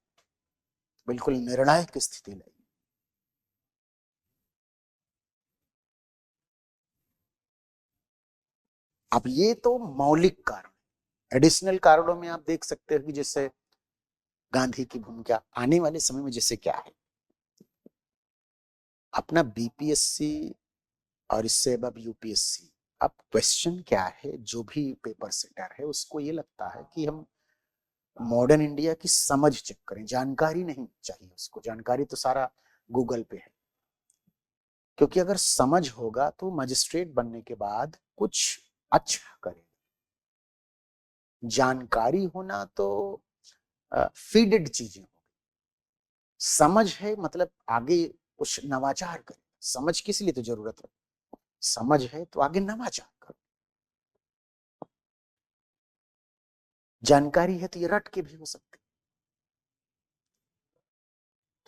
Speaker 1: बिल्कुल निर्णायक स्थिति लाई। अब ये तो मौलिक कारण, एडिशनल कारणों में आप देख सकते हैं कि जैसे गांधी की भूमिका आने वाले समय में जैसे क्या है। अपना बीपीएससी और इससे अब यूपीएससी, अब क्वेश्चन क्या है, जो भी पेपर सेटर है उसको ये लगता है कि हम मॉडर्न इंडिया की समझ चेक करें, जानकारी नहीं चाहिए उसको, जानकारी तो सारा गूगल पे है। क्योंकि अगर समझ होगा तो मजिस्ट्रेट बनने के बाद कुछ अच्छा करे। जानकारी होना तो फीडेड चीजें हो, समझ है मतलब आगे कुछ नवाचार करे। समझ किस लिए तो जरूरत है, समझ है तो आगे नवाचार करो। जानकारी है तो ये रट के भी हो सकती,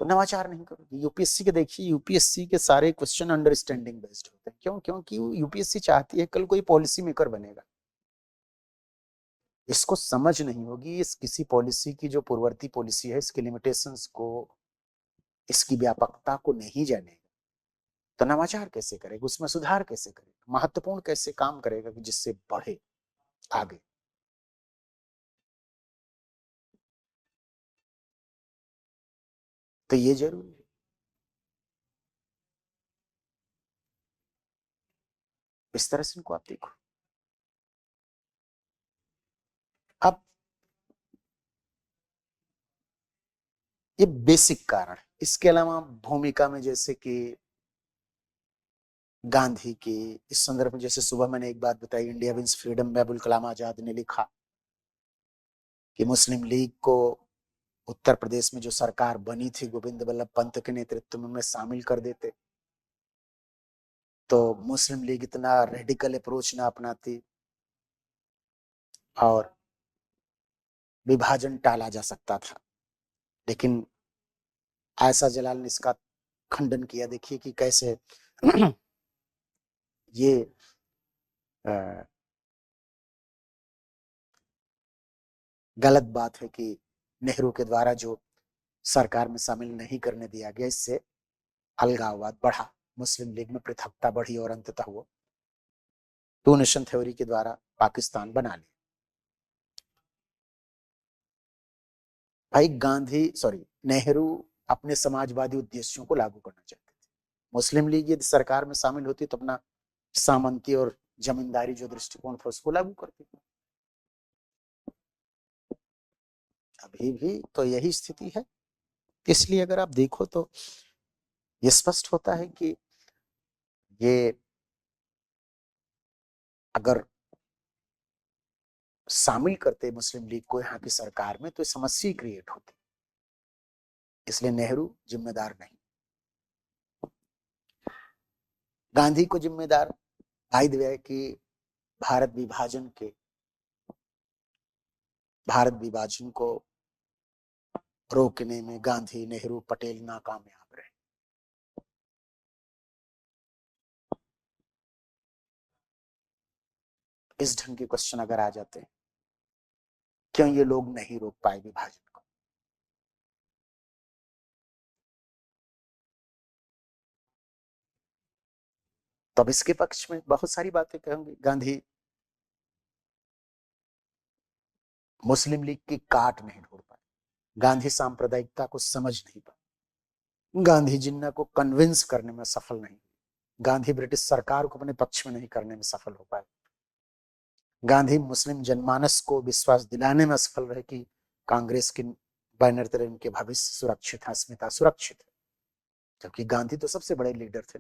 Speaker 1: तो नवाचार नहीं करोगे। यूपीएससी के देखिए, यूपीएससी के सारे क्वेश्चन अंडरस्टैंडिंग बेस्ड होते हैं। क्यों? क्योंकि यूपीएससी चाहती है कल कोई पॉलिसी मेकर बनेगा, इसको समझ नहीं होगी, इस किसी पॉलिसी की जो पूर्ववर्ती पॉलिसी है इसके लिमिटेशंस को, इसकी व्यापकता को नहीं जानेगा तो नवाचार कैसे करेगा, उसमें सुधार कैसे करेगा, महत्वपूर्ण कैसे काम करेगा कि जिससे बढ़े आगे। तो ये जरूरी है। इस तरह से इनको आप देखो। अब ये बेसिक कारण है, इसके अलावा भूमिका में जैसे कि गांधी की, इस संदर्भ में जैसे सुबह मैंने एक बात बताई, इंडिया विंस फ्रीडम में अबुल कलाम आजाद ने लिखा कि मुस्लिम लीग को उत्तर प्रदेश में जो सरकार बनी थी गोविंद वल्लभ पंत के नेतृत्व में शामिल कर देते तो मुस्लिम लीग इतना रेडिकल अप्रोच ना अपनाती और विभाजन टाला जा सकता था। लेकिन आयशा जलाल ने इसका खंडन किया। देखिए कि कैसे ये गलत बात है कि नेहरू के द्वारा जो सरकार में शामिल नहीं करने दिया गया, इससे अलगाववाद बढ़ा, मुस्लिम लीग में पृथकता बढ़ी और अंततः वो टू नेशन थ्योरी के द्वारा पाकिस्तान बना लिया। भाई नेहरू अपने समाजवादी उद्देश्यों को लागू करना चाहते थे। मुस्लिम लीग यदि सरकार में शामिल होती तो अपना सामंती और जमींदारी जो दृष्टिकोण था उसको लागू करती। अभी भी तो यही स्थिति है। इसलिए अगर आप देखो तो ये स्पष्ट होता है कि ये अगर शामिल करते मुस्लिम लीग को यहाँ की सरकार में तो समस्या क्रिएट होती। इसलिए नेहरू जिम्मेदार नहीं, गांधी को जिम्मेदार भाई दिया कि भारत विभाजन को रोकने में गांधी, नेहरू, पटेल नाकामयाब रहे। इस ढंग के क्वेश्चन अगर आ जाते हैं, क्यों ये लोग नहीं रोक पाए विभाजन को? तो अब इसके पक्ष में बहुत सारी बातें कहेंगे। गांधी मुस्लिम लीग की काट नहीं ढूंढ पाए, गांधी सांप्रदायिकता को समझ नहीं पाए, गांधी जिन्ना को कन्विंस करने में सफल नहीं, गांधी ब्रिटिश सरकार को अपने पक्ष में नहीं करने में सफल हो पाए, गांधी मुस्लिम जनमानस को विश्वास दिलाने में असफल रहे कि कांग्रेस के बैनर तले उनके भविष्य सुरक्षित है, अस्मिता सुरक्षित है। जबकि गांधी तो सबसे बड़े लीडर थे।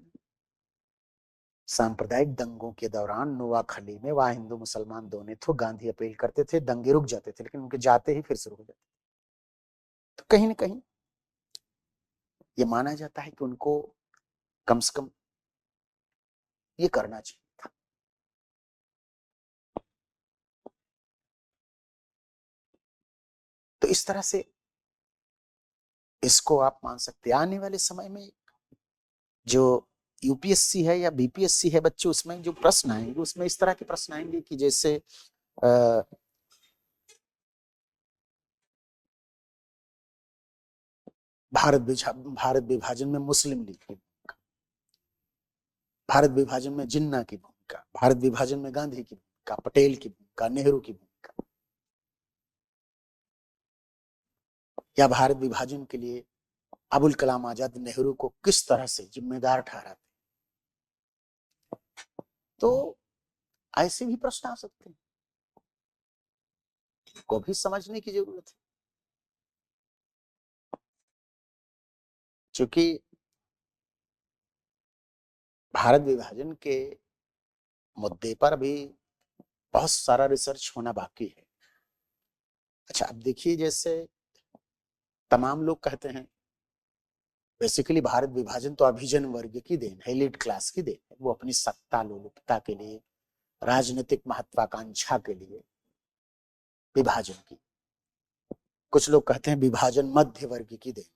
Speaker 1: सांप्रदायिक दंगों के दौरान नोआखली में वहां हिंदू मुसलमान दोनों थे, गांधी अपील करते थे, दंगे रुक जाते थे, लेकिन उनके जाते ही फिर शुरू हो जाते। तो कहीं ना कहीं ये माना जाता है कि उनको कम से कम ये करना चाहिए था। तो इस तरह से इसको आप मान सकते हैं। आने वाले समय में जो यूपीएससी है या बीपीएससी है बच्चे, उसमें जो प्रश्न आएंगे उसमें इस तरह के प्रश्न आएंगे कि जैसे भारत विभाजन में मुस्लिम लीग की भूमिका, भारत विभाजन में जिन्ना की भूमिका, भारत विभाजन में गांधी की भूमिका, पटेल की भूमिका, नेहरू की भूमिका, या भारत विभाजन के लिए अबुल कलाम आजाद नेहरू को किस तरह से जिम्मेदार ठहराते। तो ऐसे भी प्रश्न आ सकते हैं, को भी समझने की जरूरत है। क्योंकि भारत विभाजन के मुद्दे पर भी बहुत सारा रिसर्च होना बाकी है। अच्छा, अब देखिए जैसे तमाम लोग कहते हैं बेसिकली भारत विभाजन तो अभिजन वर्ग की देन है, एलिट क्लास की देन है। वो अपनी सत्ता लोलुपता के लिए, राजनीतिक महत्वाकांक्षा के लिए विभाजन की। कुछ लोग कहते हैं विभाजन मध्य वर्ग की देन है।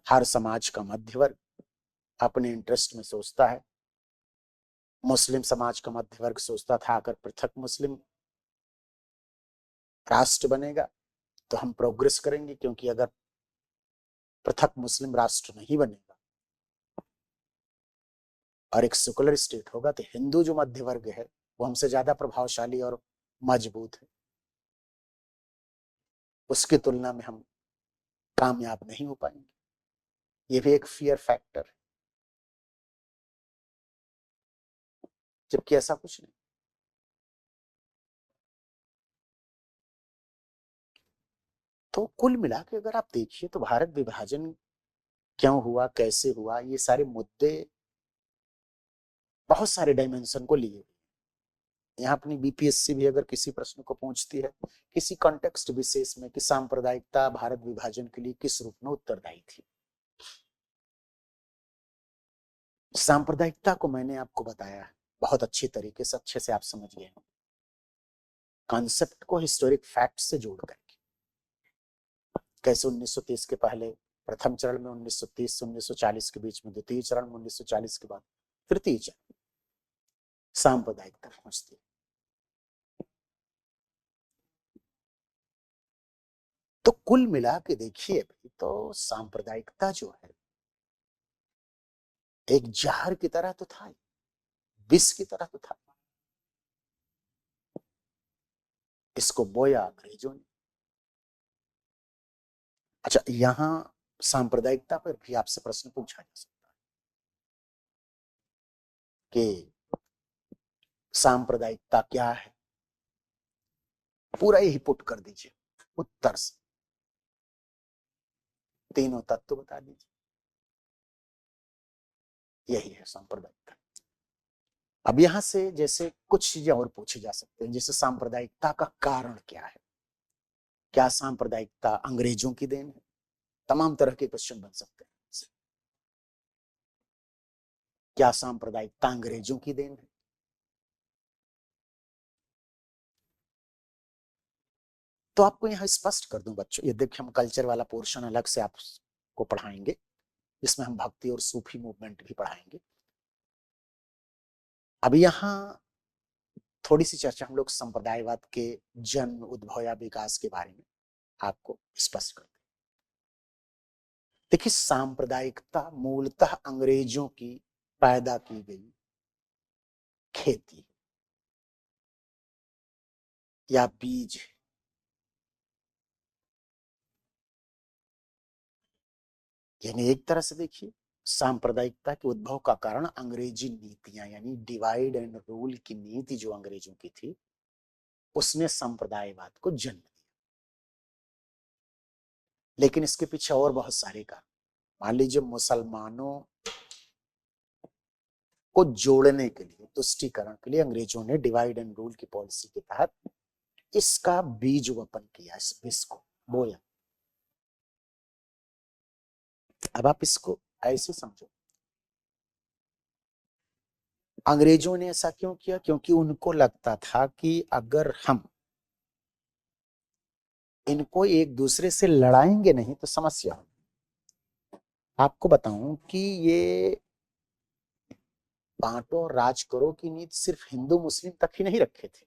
Speaker 1: हर समाज का मध्य वर्ग अपने इंटरेस्ट में सोचता है। मुस्लिम समाज का मध्य वर्ग सोचता था अगर पृथक मुस्लिम राष्ट्र बनेगा तो हम प्रोग्रेस करेंगे, क्योंकि अगर पृथक मुस्लिम राष्ट्र नहीं बनेगा और एक सेकुलर स्टेट होगा तो हिंदू जो मध्य वर्ग है वो हमसे ज्यादा प्रभावशाली और मजबूत है, उसकी तुलना में हम कामयाब नहीं हो पाएंगे। ये भी एक फियर फैक्टर है, जबकि ऐसा कुछ नहीं। तो कुल मिला के अगर आप देखिए तो भारत विभाजन क्यों हुआ, कैसे हुआ, ये सारे मुद्दे बहुत सारे डायमेंशन को लिए। यहाँ अपनी बीपीएससी भी अगर किसी प्रश्न को पूछती है किसी कॉन्टेक्स्ट विशेष में कि सांप्रदायिकता भारत विभाजन के लिए किस रूप में उत्तरदायी थी, सांप्रदायिकता को मैंने आपको बताया है बहुत अच्छी तरीके से, अच्छे से आप समझ गए कॉन्सेप्ट को हिस्टोरिक फैक्ट से जोड़ करके। कैसे 1930 के पहले प्रथम चरण में 1930 से 1940 के बीच में, द्वितीय चरण में 1940 के बाद तृतीय चरण सांप्रदायिकता पहुंचती है। तो कुल मिला के देखिए भाई, तो सांप्रदायिकता जो है एक जहर की तरह तो था, विष की तरह तो था। इसको बोया अंग्रेजों ने। अच्छा, यहां सांप्रदायिकता पर भी आपसे प्रश्न पूछा जा सकता है कि सांप्रदायिकता क्या है, पूरा यही पुट कर दीजिए उत्तर से, तीनों तत्व बता दीजिए, यही है सांप्रदायिकता। अब यहां से जैसे कुछ चीजें और पूछी जा सकती हैं, जैसे सांप्रदायिकता का कारण क्या है, क्या सांप्रदायिकता अंग्रेजों की देन है, तमाम तरह के क्वेश्चन बन सकते हैं। क्या सांप्रदायिकता अंग्रेजों की देन है? तो आपको यहां स्पष्ट कर दूं बच्चों, ये देखिए हम कल्चर वाला पोर्शन अलग से आपको पढ़ाएंगे, जिसमें हम भक्ति और सूफी मूवमेंट भी पढ़ाएंगे। अब यहाँ थोड़ी सी चर्चा हम लोग संप्रदायवाद के जन्म, उद्भव या विकास के बारे में आपको स्पष्ट करते हैं। देखिए, सांप्रदायिकता मूलतः अंग्रेजों की पैदा की गई खेती या बीज है। यानी एक तरह से देखिए, सांप्रदायिकता के उद्भव का कारण अंग्रेजी नीतियां, यानी डिवाइड एंड रूल की नीति जो अंग्रेजों की थी, उसने संप्रदायवाद को जन्म दिया। लेकिन इसके पीछे और बहुत सारे कारण, मान लीजिए मुसलमानों को जोड़ने के लिए, तुष्टीकरण के लिए अंग्रेजों ने डिवाइड एंड रूल की पॉलिसी के तहत इसका बीज वपन किया, इस विष को बोया। अब आप इसको ऐसे समझो, अंग्रेजों ने ऐसा क्यों किया? क्योंकि उनको लगता था कि अगर हम इनको एक दूसरे से लड़ाएंगे नहीं तो समस्या होगी। आपको बताऊं कि ये बांटो और राज करो की नीति सिर्फ हिंदू मुस्लिम तक ही नहीं रखे थे,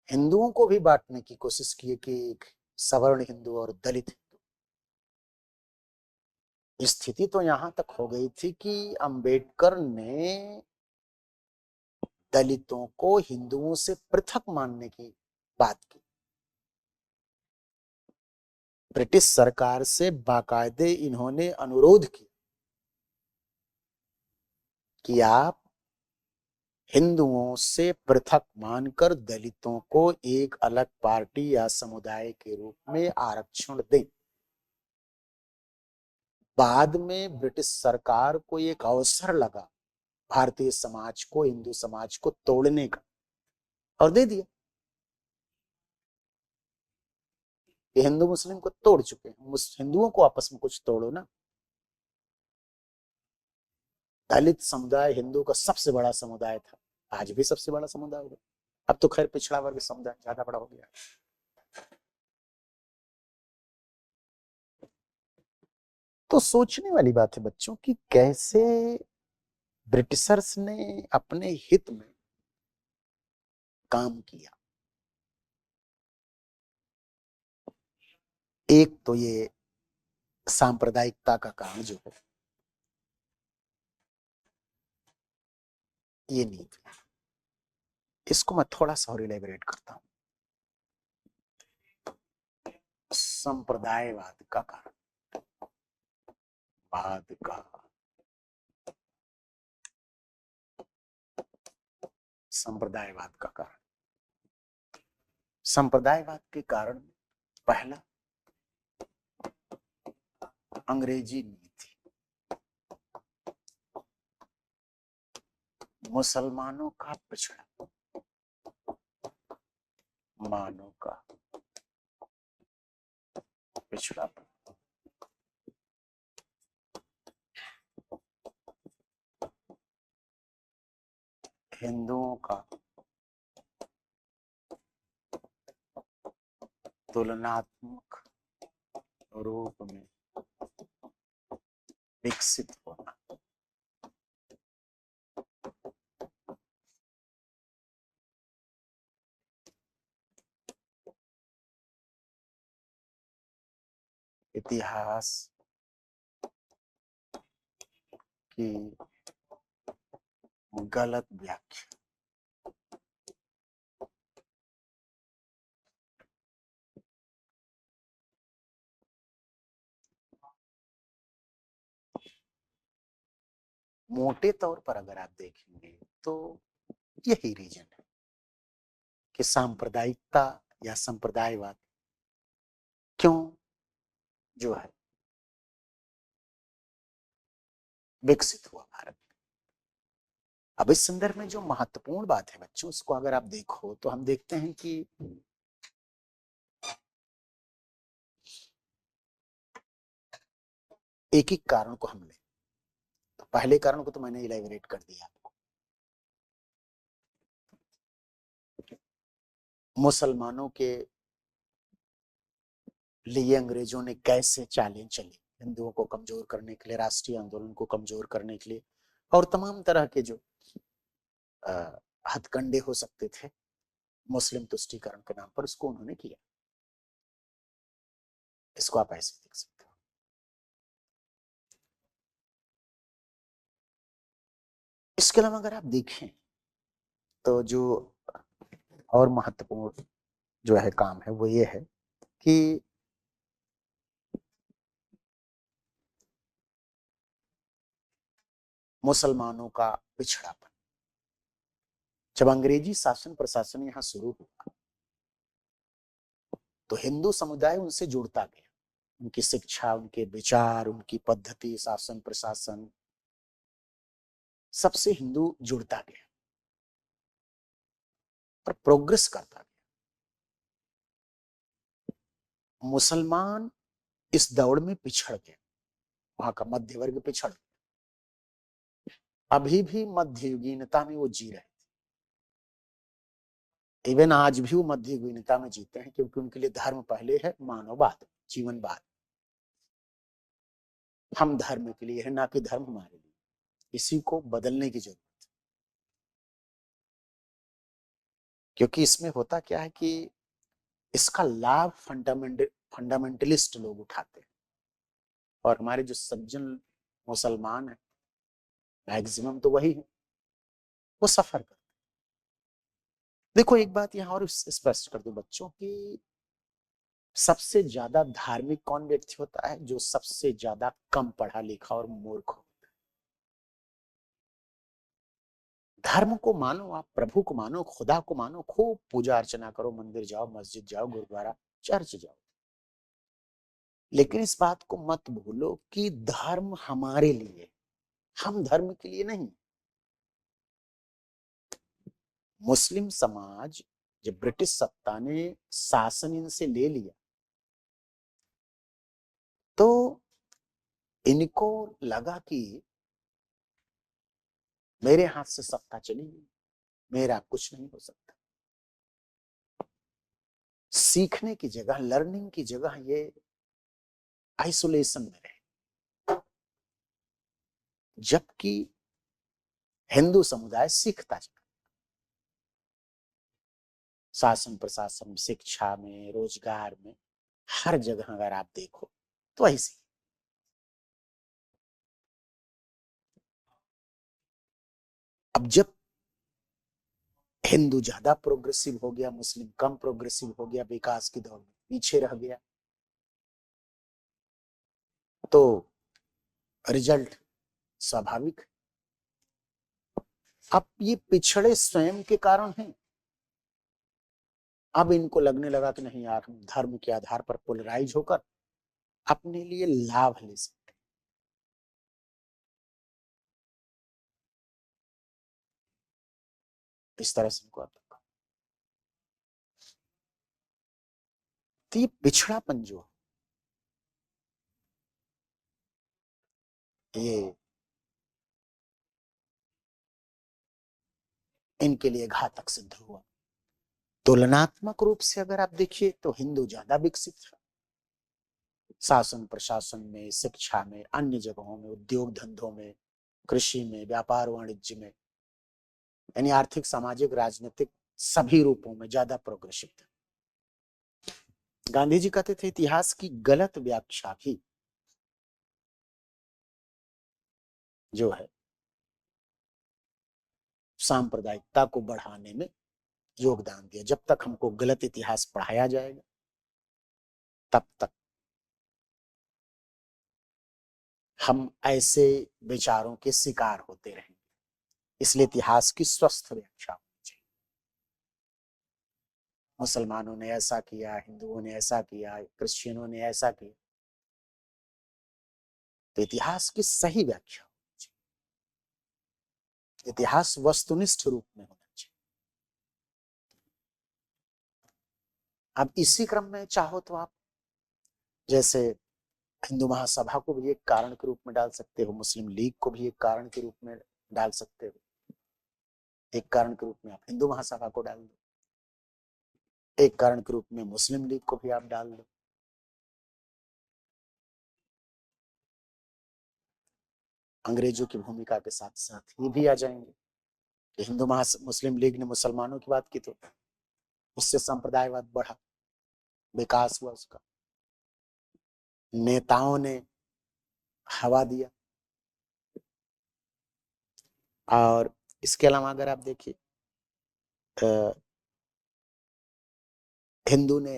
Speaker 1: हिंदुओं को भी बांटने की कोशिश की कि एक सवर्ण हिंदू और दलित हिंदू। स्थिति तो यहां तक हो गई थी कि अंबेडकर ने दलितों को हिंदुओं से पृथक मानने की बात की। ब्रिटिश सरकार से बाकायदे इन्होंने अनुरोध किया कि आप हिंदुओं से पृथक मानकर दलितों को एक अलग पार्टी या समुदाय के रूप में आरक्षण दें। बाद में ब्रिटिश सरकार को एक अवसर लगा भारतीय समाज को, हिंदू समाज को तोड़ने का, और दे दिया। ये हिंदू मुस्लिम को तोड़ चुके हैं, हिंदुओं को आपस में कुछ तोड़ो ना। दलित समुदाय हिंदू का सबसे बड़ा समुदाय था, आज भी सबसे बड़ा समुदाय है। अब तो खैर पिछड़ा वर्ग समुदाय ज्यादा बड़ा हो गया। तो सोचने वाली बात है बच्चों कि कैसे ब्रिटिशर्स ने अपने हित में काम किया। एक तो ये सांप्रदायिकता का कारण जो है, ये नीति, इसको मैं थोड़ा सा और इलेबरेट करता हूं। संप्रदायवाद का कारण, वाद का संप्रदायवाद का कारण, संप्रदायवाद के कारण पहला, अंग्रेजी नीति, मुसलमानों का पिछड़ा, मानों का पिछड़ापन। हिंदुओं का तुलनात्मक रूप में विकसित होना। इतिहास की गलत व्याख्या। मोटे तौर पर अगर आप देखेंगे तो यही रीजन है कि सांप्रदायिकता या संप्रदायवाद क्यों जो है विकसित हुआ भारत में। अब इस संदर्भ में जो महत्वपूर्ण बात है बच्चों, उसको अगर आप देखो तो हम देखते हैं कि एक एक कारण को हम ले तो पहले कारण को तो मैंने इलैबोरेट कर दिया आपको। मुसलमानों के लिए अंग्रेजों ने कैसे चालें चली हिंदुओं को कमजोर करने के लिए, राष्ट्रीय आंदोलन को कमजोर करने के लिए, और तमाम तरह के जो हथकंडे हो सकते थे मुस्लिम तुष्टीकरण के नाम पर, उसको उन्होंने किया। इसको आप ऐसे देख सकते हो। इसके अलावा अगर आप देखें तो जो और महत्वपूर्ण जो है काम है वो ये है कि मुसलमानों का पिछड़ापन। जब अंग्रेजी शासन प्रशासन यहां शुरू हुआ तो हिंदू समुदाय उनसे जुड़ता गया। उनकी शिक्षा, उनके विचार, उनकी पद्धति, शासन प्रशासन, सबसे हिंदू जुड़ता गया और प्रोग्रेस करता गया। मुसलमान इस दौड़ में पिछड़ गए, वहां का मध्य वर्ग पिछड़ गया। अभी भी मध्ययुगीनता में वो जी रहे थे। इवन आज भी वो मध्ययुगीनता में जीते हैं, क्योंकि उनके लिए धर्म पहले है, मानववाद, जीवनवाद। हम धर्म के लिए है, ना कि धर्म हमारे लिए। इसी को बदलने की जरूरत है। क्योंकि इसमें होता क्या है कि इसका लाभ फंडामेंटलिस्ट लोग उठाते हैं, और हमारे जो सज्जन मुसलमान है मैक्सिमम तो वही है, वो सफर करते। देखो एक बात यहां और स्पष्ट कर दो बच्चों की, सबसे ज्यादा धार्मिक कौन व्यक्ति होता है? जो सबसे ज्यादा कम पढ़ा लिखा और मूर्ख हो। धर्म को मानो, आप प्रभु को मानो, खुदा को मानो, खूब पूजा अर्चना करो, मंदिर जाओ, मस्जिद जाओ, गुरुद्वारा, चर्च जाओ, लेकिन इस बात को मत भूलो कि धर्म हमारे लिए, हम धर्म के लिए नहीं। मुस्लिम समाज, जब ब्रिटिश सत्ता ने शासन इनसे ले लिया तो इनको लगा कि मेरे हाथ से सत्ता चली गई, मेरा कुछ नहीं हो सकता। सीखने की जगह, लर्निंग की जगह ये आइसोलेशन में रहे, जबकि हिंदू समुदाय सीखता जाए। शासन प्रशासन, शिक्षा में, रोजगार में, हर जगह अगर आप देखो तो ऐसे। अब जब हिंदू ज्यादा प्रोग्रेसिव हो गया, मुस्लिम कम प्रोग्रेसिव हो गया, विकास की दौड़ में पीछे रह गया, तो रिजल्ट स्वाभाविक। अब ये पिछड़े स्वयं के कारण हैं। अब इनको लगने लगा कि नहीं यार, हम धर्म के आधार पर पोलराइज होकर अपने लिए लाभ ले सकते। इस तरह से इनको तो ये पिछड़ापन जो है, ये इनके लिए घातक सिद्ध हुआ। तुलनात्मक रूप से अगर आप देखिए तो हिंदू ज्यादा विकसित है, शासन प्रशासन में, शिक्षा में, अन्य जगहों में, उद्योग धंधों में, कृषि में, व्यापार वाणिज्य में, यानी आर्थिक, सामाजिक, राजनीतिक सभी रूपों में ज्यादा प्रोग्रेसिव थे। गांधी जी कहते थे इतिहास की गलत व्याख्या भी जो है सांप्रदायिकता को बढ़ाने में योगदान दिया। जब तक हमको गलत इतिहास पढ़ाया जाएगा तब तक हम ऐसे विचारों के शिकार होते रहेंगे। इसलिए इतिहास की स्वस्थ व्याख्या होनी चाहिए। मुसलमानों ने ऐसा किया, हिंदुओं ने ऐसा किया, क्रिश्चियनों ने ऐसा किया, तो इतिहास की सही व्याख्या होनी चाहिए। इतिहास वस्तुनिष्ठ रूप में होना चाहिए। अब इसी क्रम में चाहो तो आप जैसे हिंदू महासभा को भी एक कारण के रूप में डाल सकते हो, मुस्लिम लीग को भी एक कारण के रूप में डाल सकते हो, एक कारण के रूप में आप हिंदू महासभा को डाल दो, एक कारण के रूप में मुस्लिम लीग को भी आप डाल दो। अंग्रेजों की भूमिका के साथ साथ ये भी आ जाएंगे कि हिंदू मुस्लिम लीग ने मुसलमानों की बात की तो उससे संप्रदायवाद बढ़ा, विकास हुआ उसका, नेताओं ने हवा दिया। और इसके अलावा अगर आप देखिए हिंदू ने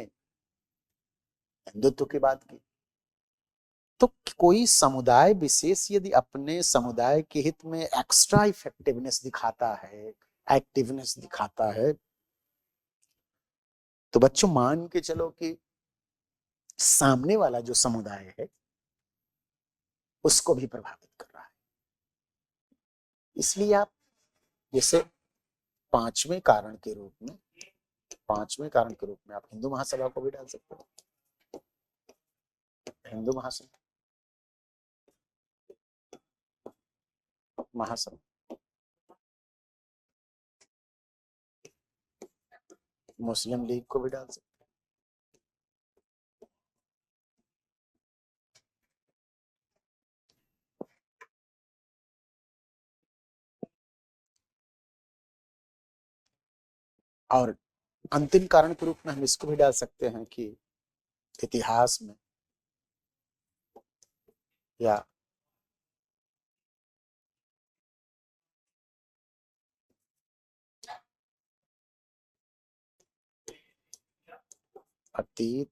Speaker 1: हिंदुत्व की बात की, तो कोई समुदाय विशेष यदि अपने समुदाय के हित में एक्स्ट्रा इफेक्टिवनेस दिखाता है, एक्टिवनेस दिखाता है, तो बच्चों मान के चलो कि सामने वाला जो समुदाय है उसको भी प्रभावित कर रहा है। इसलिए आप जैसे पांचवें कारण के रूप में आप हिंदू महासभा को भी डाल सकते हो। हिंदू महासभा, मुस्लिम लीग को भी डाल सकते हो। और अंतिम कारण के रूप में हम इसको भी डाल सकते हैं कि इतिहास में या अतीत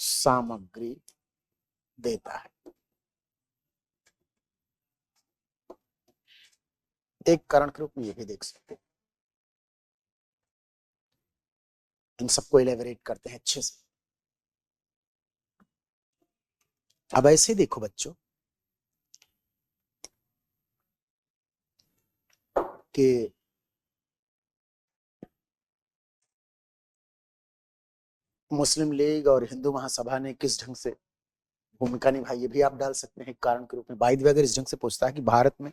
Speaker 1: सामग्री देता है। एक कारण के रूप में ये भी देख सकते हैं। इन सबको इलेबोरेट करते हैं अच्छे से। अब ऐसे देखो बच्चों कि मुस्लिम लीग और हिंदू महासभा ने किस ढंग से भूमिका निभाई, ये भी आप डाल सकते हैं कारण के रूप में। बाय द वे अगर इस ढंग से पूछता है कि भारत में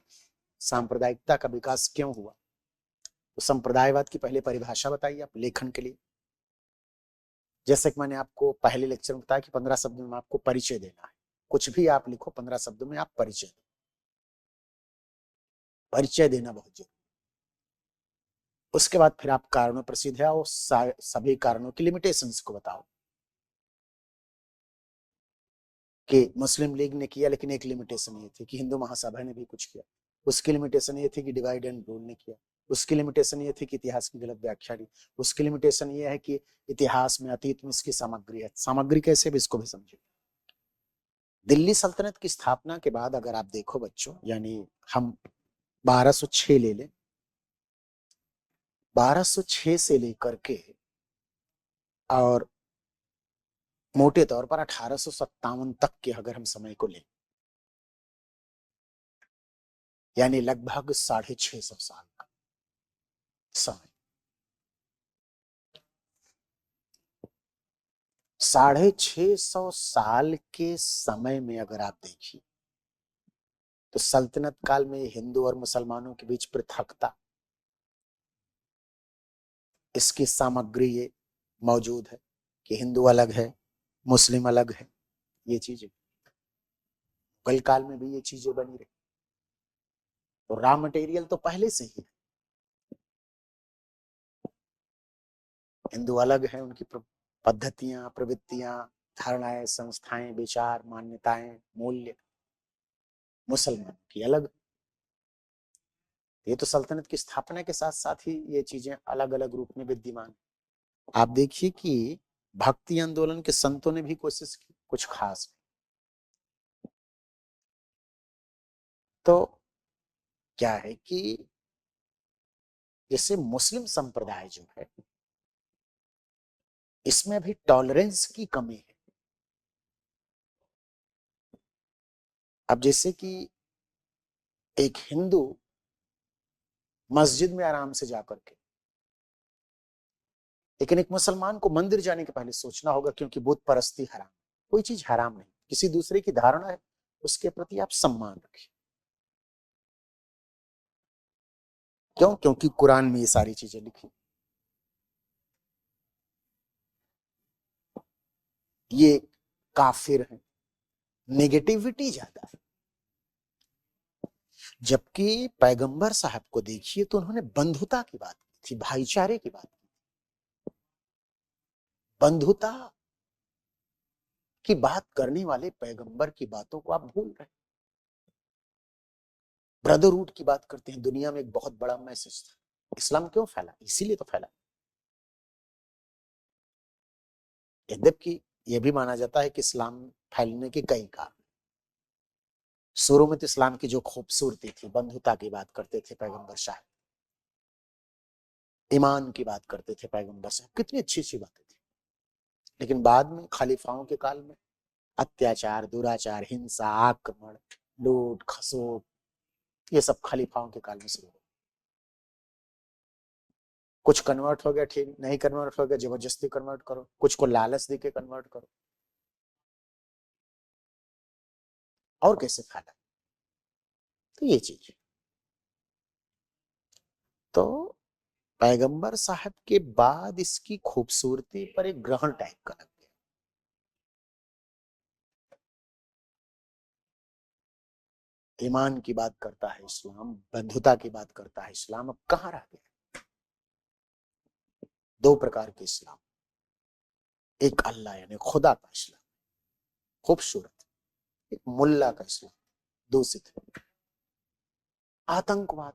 Speaker 1: सांप्रदायिकता का विकास क्यों हुआ, तो संप्रदायवाद की पहले परिभाषा बताइए आप लेखन के लिए। जैसे कि मैंने आपको पहले लेक्चर में बताया कि 15 शब्दों में आपको परिचय देना है। कुछ भी आप लिखो 15 शब्दों में आप परिचय दो। परिचय देना बहुत जरूरी। उसके बाद फिर आप कारणों पर सीधे आओ, सभी कारणों की लिमिटेशंस को बताओ कि मुस्लिम लीग ने किया लेकिन एक लिमिटेशन ये थी कि हिंदू महासभा ने भी कुछ किया। उसकी लिमिटेशन ये थी कि डिवाइड एंड रूल ने किया। उसकी लिमिटेशन ये थी कि इतिहास की गलत व्याख्या दी। उसकी लिमिटेशन ये है कि इतिहास में अतीत में इसकी सामग्री है। सामग्री कैसे भी इसको भी समझे। दिल्ली सल्तनत की स्थापना के बाद अगर आप देखो बच्चों, यानी हम 1206 ले लें, 1206 से लेकर के और मोटे तौर पर 1857 तक के अगर हम समय को लें, यानी लगभग 650 साल का समय। 650 साल के समय में अगर आप देखिए तो सल्तनत काल में हिंदू और मुसलमानों के बीच पृथकता, इसकी सामग्री ये मौजूद है कि हिंदू अलग है, मुस्लिम अलग है। ये चीजें मुगल काल में भी ये चीजें बनी रही, तो रॉ मटेरियल तो पहले से ही है। हिंदू अलग है, उनकी पद्धतियां, प्रवृत्तियां, धारणाएं, संस्थाएं, विचार, मान्यताएं, मूल्य मुसलमान की अलग। ये तो सल्तनत की स्थापना के साथ साथ ही ये चीजें अलग अलग रूप में विद्यमान। आप देखिए कि भक्ति आंदोलन के संतों ने भी कोशिश की, कुछ खास। तो क्या है कि जैसे मुस्लिम संप्रदाय जो है, इसमें भी टॉलरेंस की कमी है। अब जैसे कि एक हिंदू मस्जिद में आराम से जाकर के, लेकिन एक मुसलमान को मंदिर जाने के पहले सोचना होगा, क्योंकि बुत परस्ती हराम। कोई चीज हराम नहीं, किसी दूसरे की धारणा है, उसके प्रति आप सम्मान रखिए। क्यों? क्योंकि कुरान में ये सारी चीजें लिखी। ये काफिर है, नेगेटिविटी ज्यादा है। जबकि पैगंबर साहब को देखिए तो उन्होंने बंधुता की बात की थी, भाईचारे की बात की। बंधुता की बात करने वाले पैगंबर की बातों को आप भूल रहे हैं। ब्रदरहुड की बात करते हैं। दुनिया में एक बहुत बड़ा मैसेज था। इस्लाम क्यों फैला? इसीलिए तो फैला। यद्यपि यह भी माना जाता है कि इस्लाम फैलने के कई कारण। शुरू में तो इस्लाम की जो खूबसूरती थी, बंधुता की बात करते थे पैगंबर साहब, ईमान की बात करते थे पैगंबर साहब, कितनी अच्छी अच्छी बातें थी। लेकिन बाद में खलीफाओं के काल में अत्याचार, दुराचार, हिंसा, आक्रमण, लूट खसोट, ये सब खलीफाओं के काल में शुरू हुआ। कुछ कन्वर्ट हो गया, ठीक। नहीं कन्वर्ट हो गया, जबरदस्ती कन्वर्ट करो। कुछ को लालच देके कन्वर्ट करो। और कैसे फैला? तो ये चीज, तो पैगंबर साहब के बाद इसकी खूबसूरती पर एक ग्रहण टाइप का लग गया। ईमान की बात करता है इस्लाम, बंधुता की बात करता है इस्लाम, अब कहां रह गया? दो प्रकार के इस्लाम, एक अल्लाह यानी खुदा का इस्लाम, खूबसूरत। एक मुल्ला का इस्लाम, दूषित। आतंकवाद।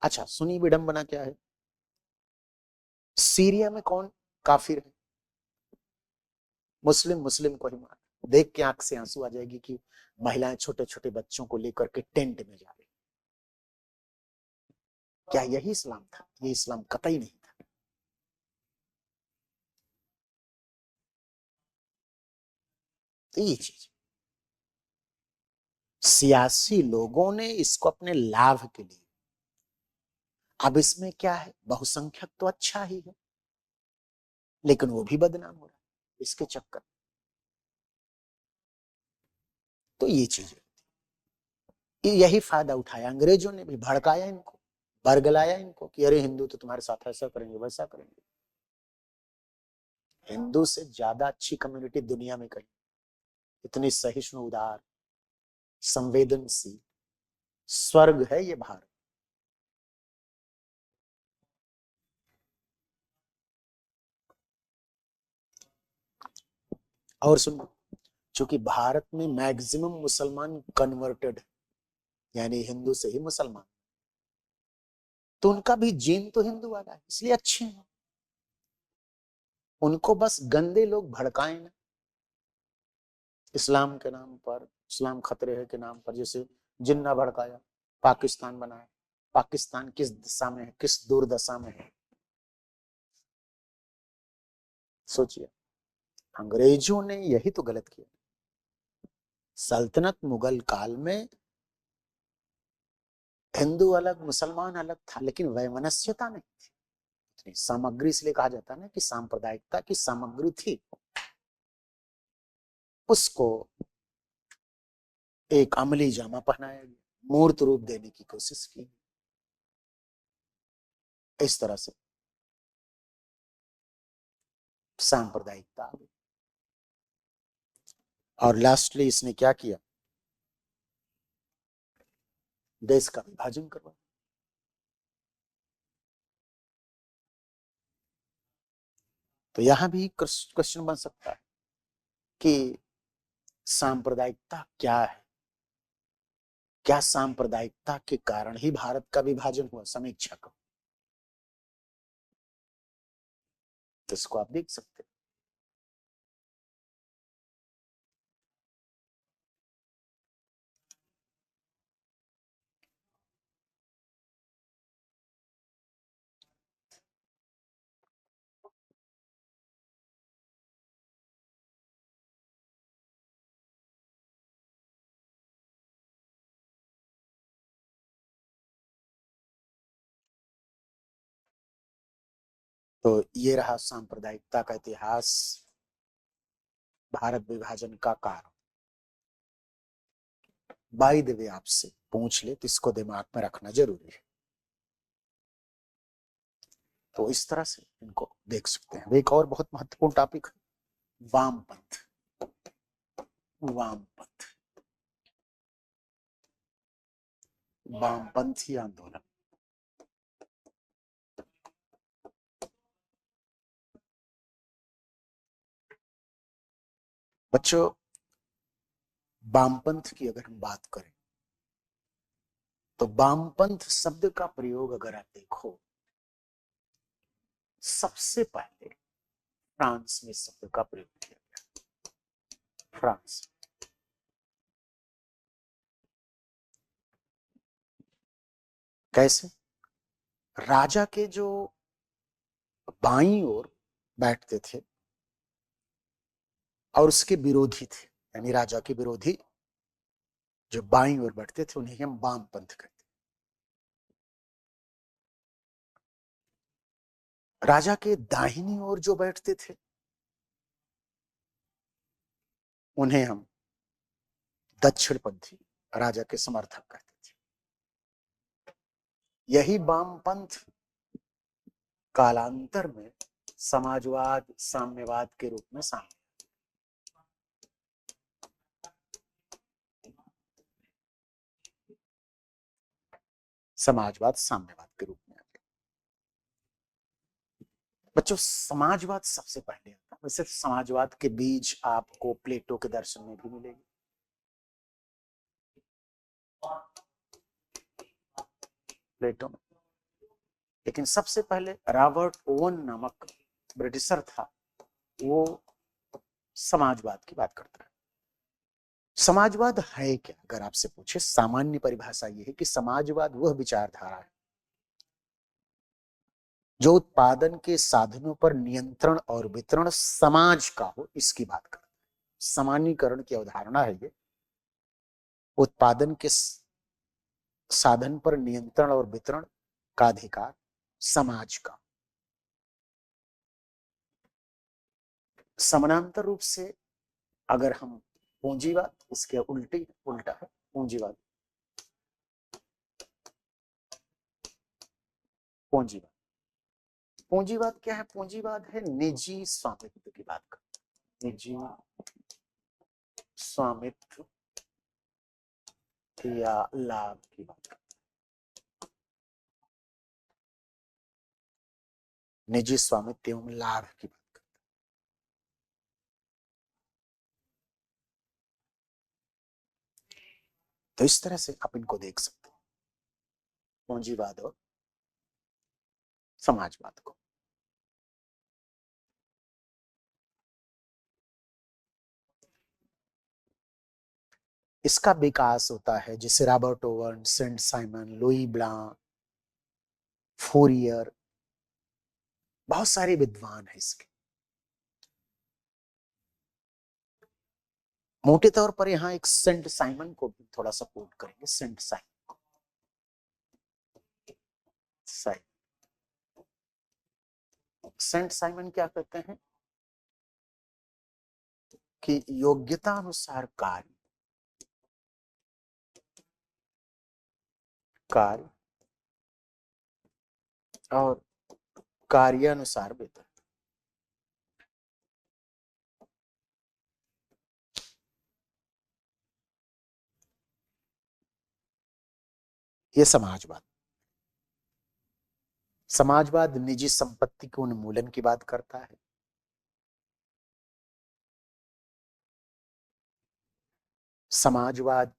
Speaker 1: अच्छा, सुनी विडंबना क्या है? सीरिया में कौन काफिर है? मुस्लिम मुस्लिम को ही मार। देख के आंख से आंसू आ जाएगी कि महिलाएं छोटे छोटे बच्चों को लेकर के टेंट में जा रही। क्या यही इस्लाम था? ये इस्लाम कतई नहीं था। तो ये चीज, सियासी लोगों ने इसको अपने लाभ के लिए, अब इसमें क्या है, बहुसंख्यक तो अच्छा ही है, लेकिन वो भी बदनाम हो रहा है इसके चक्कर। तो ये चीजें, यही फायदा उठाया अंग्रेजों ने भी, भड़काया इनको, बरगलाया इनको कि अरे हिंदू तो तुम्हारे साथ ऐसा करेंगे, वैसा करेंगे। हिंदू से ज्यादा अच्छी कम्युनिटी दुनिया में कहीं, इतनी सहिष्णु, उदार, संवेदनशील, स्वर्ग है ये भारत। और सुनो, चूंकि भारत में मैक्सिमम मुसलमान कन्वर्टेड है, यानी हिंदू से ही मुसलमान, तो उनका भी जीन तो हिंदू वाला है, इसलिए अच्छे हैं। उनको बस गंदे लोग भड़काए ना, इस्लाम के नाम पर, इस्लाम खतरे है के नाम पर, जैसे जिन्ना भड़काया, पाकिस्तान बनाया, पाकिस्तान किस दिशा में है, किस दुर्दशा में है। सोचिए, अंग्रेजों ने यही तो गलत किया। सल्तनत मुगल काल में हिंदू अलग मुसलमान अलग था, लेकिन वैमनस्यता नहीं थी। सामग्री इसलिए कहा जाता है ना कि सांप्रदायिकता की सामग्री थी, उसको एक अमली जामा पहनाया गया, मूर्त रूप देने की कोशिश की। इस तरह से सांप्रदायिकता आ गई। और लास्टली इसने क्या किया, देश का विभाजन करवा। तो यहां भी क्वेश्चन बन सकता है कि सांप्रदायिकता क्या है, क्या सांप्रदायिकता के कारण ही भारत का विभाजन हुआ। समीक्षा करो तो इसको आप देख सकते हैं। तो ये रहा सांप्रदायिकता का इतिहास, भारत विभाजन का कारण। बाय द वे आपसे पूछ ले तो इसको दिमाग में रखना जरूरी है। तो इस तरह से इनको देख सकते हैं। एक और बहुत महत्वपूर्ण टॉपिक है वामपंथ। वामपंथ, वामपंथी आंदोलन। बच्चों, वामपंथ की अगर हम बात करें तो वामपंथ शब्द का प्रयोग अगर आप देखो, सबसे पहले फ्रांस में शब्द का प्रयोग किया गया। फ्रांस, कैसे? राजा के जो बाईं ओर बैठते थे और उसके विरोधी थे, यानी राजा के विरोधी जो बाईं ओर बैठते थे उन्हें हम वामपंथ कहते। राजा के दाहिनी ओर जो बैठते थे उन्हें हम दक्षिणपंथी, राजा के समर्थक कहते थे। यही वामपंथ कालांतर में समाजवाद, साम्यवाद के रूप में सामने। समाजवाद साम्यवाद के रूप में आ गया। बच्चों, समाजवाद सबसे पहले आता है। वैसे समाजवाद के बीज आपको प्लेटो के दर्शन में भी मिलेगी। प्लेटो में, लेकिन सबसे पहले रॉबर्ट ओवन नामक ब्रिटिशर था, वो समाजवाद की बात करता है। समाजवाद है क्या? अगर आपसे पूछे, सामान्य परिभाषा ये है कि समाजवाद वह विचारधारा है जो उत्पादन के साधनों पर नियंत्रण और वितरण समाज का हो, इसकी बात करता है। सामान्यीकरण की अवधारणा है ये। उत्पादन के साधन पर नियंत्रण और वितरण का अधिकार समाज का। समानांतर रूप से अगर हम पूंजीवाद, इसके उल्टा है पूंजीवाद। पूंजीवाद, पूंजीवाद क्या है? पूंजीवाद है निजी स्वामित्व की बात करता है। निजी स्वामित्व या लाभ की बात करता है। निजी स्वामित्व एवं लाभ की बात करता है। तो इस तरह से आप इनको देख सकते हैं, पूंजीवाद और समाजवाद को। इसका विकास होता है, जैसे Robert Owen, Saint Simon, Louis Blanc, Fourier, बहुत सारे विद्वान हैं इसके। मोटे तौर पर यहाँ एक सेंट साइमन को भी थोड़ा सा कोट करेंगे। सेंट साइमन, सेंट साइमन क्या कहते हैं कि योग्यता अनुसार कार्य और कार्यानुसार वेतन। ये समाजवाद निजी संपत्ति के उन्मूलन की बात करता है। समाजवाद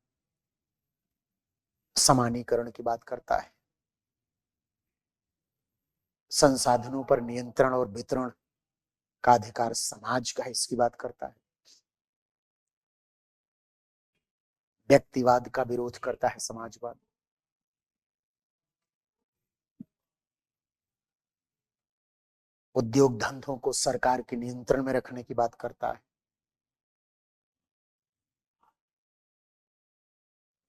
Speaker 1: समानीकरण की बात करता है। संसाधनों पर नियंत्रण और वितरण का अधिकार समाज का है, इसकी बात करता है। व्यक्तिवाद का विरोध करता है समाजवाद। उद्योग धंधों को सरकार के नियंत्रण में रखने की बात करता है।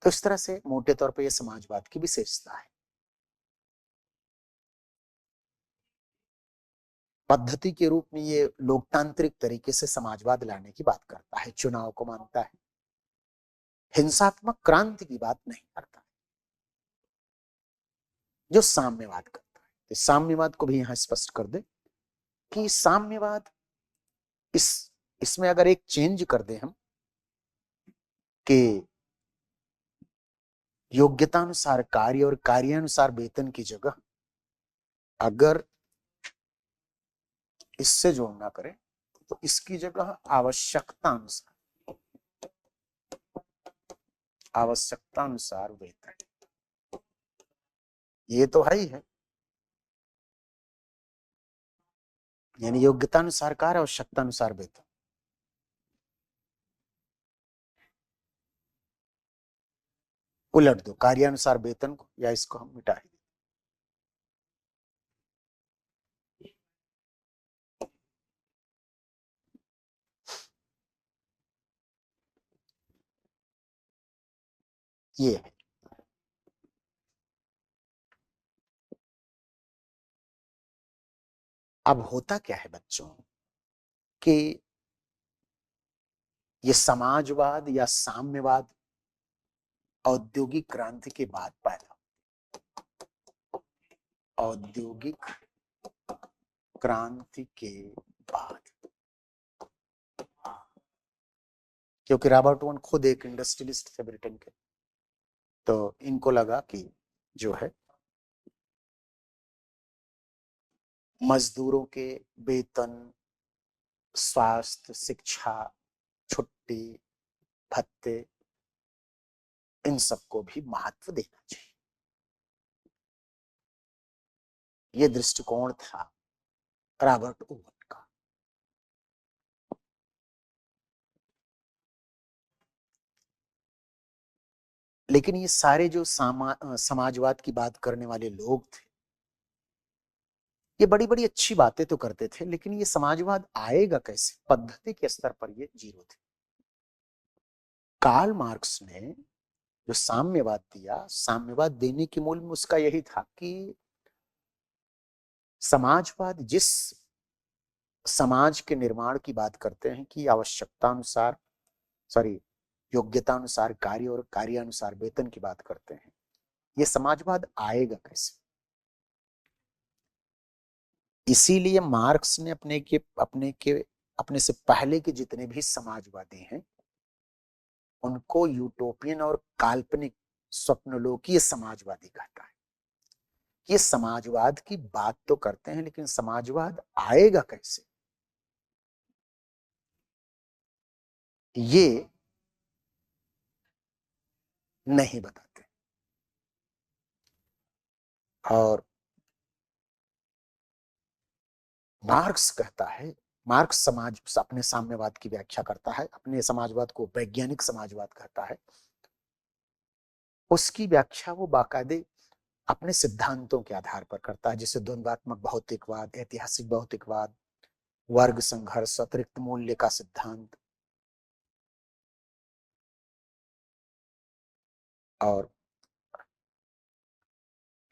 Speaker 1: तो इस तरह से मोटे तौर पर यह समाजवाद की विशेषता है। पद्धति के रूप में ये लोकतांत्रिक तरीके से समाजवाद लाने की बात करता है, चुनाव को मानता है, हिंसात्मक क्रांति की बात नहीं करता, जो साम्यवाद करता है। तो साम्यवाद को भी यहां स्पष्ट कर दे कि साम्यवाद इसमें अगर एक चेंज कर दे हम कि योग्यतानुसार कार्य और कार्यानुसार वेतन की जगह अगर इससे जोड़ना करें तो इसकी जगह आवश्यकता अनुसार वेतन, ये तो है ही है। यानी योग्यता अनुसार कार्य, आवश्यकता अनुसार वेतन। उलट दो कार्यानुसार वेतन को, या इसको हम मिटा ही। ये है। अब होता क्या है बच्चों कि ये समाजवाद या साम्यवाद औद्योगिक क्रांति के बाद पैदा, औद्योगिक क्रांति के बाद, क्योंकि रॉबर्ट ओवन खुद एक इंडस्ट्रियलिस्ट थे ब्रिटेन के, तो इनको लगा कि जो है मजदूरों के वेतन, स्वास्थ्य, शिक्षा, छुट्टी, भत्ते, इन सबको भी महत्व देना चाहिए। यह दृष्टिकोण था रॉबर्ट ओवन का। लेकिन ये सारे जो समाजवाद की बात करने वाले लोग थे, ये बड़ी बड़ी अच्छी बातें तो करते थे, लेकिन ये समाजवाद आएगा कैसे, पद्धति के स्तर पर ये जीरो थे। कार्ल मार्क्स ने जो साम्यवाद दिया, साम्यवाद देने के मूल में उसका यही था कि समाजवाद जिस समाज के निर्माण की बात करते हैं कि आवश्यकता अनुसार, योग्यता अनुसार कार्य और कार्यानुसार वेतन की बात करते हैं, ये समाजवाद आएगा कैसे। इसीलिए मार्क्स ने अपने से पहले के जितने भी समाजवादी हैं उनको यूटोपियन और काल्पनिक स्वप्नलोकीय समाजवादी कहता है। ये समाजवाद की बात तो करते हैं, लेकिन समाजवाद आएगा कैसे ये नहीं बताते। और मार्क्स कहता है, मार्क्स अपने साम्यवाद की व्याख्या करता है, अपने समाजवाद को वैज्ञानिक समाजवाद कहता है। उसकी व्याख्या वो बाकायदे अपने सिद्धांतों के आधार पर करता है, जैसे द्वंद्वात्मक भौतिकवाद, ऐतिहासिक भौतिकवाद, वर्ग संघर्ष, अतिरिक्त मूल्य का सिद्धांत, और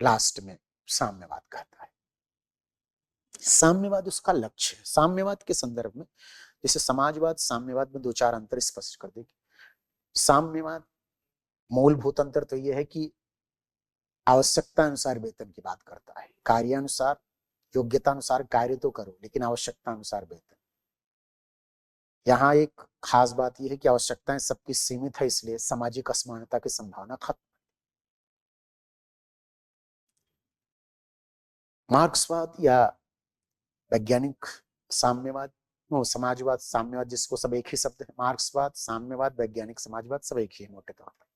Speaker 1: लास्ट में साम्यवाद कहता है। साम्यवाद उसका लक्ष्य है। साम्यवाद के संदर्भ में जैसे समाजवाद साम्यवाद में दो चार अंतर स्पष्ट कर देगी। साम्यवाद मूलभूत अंतर तो यह है कि आवश्यकता अनुसार वेतन की बात करता है, कार्यानुसार योग्यता अनुसार कार्य तो करो लेकिन आवश्यकता अनुसार वेतन। यहाँ एक खास बात यह है कि आवश्यकताएं सबकी सीमित है, इसलिए सामाजिक असमानता की संभावना खत्म। मार्क्सवाद या वैज्ञानिक साम्यवाद, समाजवाद साम्यवाद, जिसको सब एक ही शब्द है, मार्क्सवाद साम्यवाद वैज्ञानिक समाजवाद सब एक ही है मोटे तौर पर।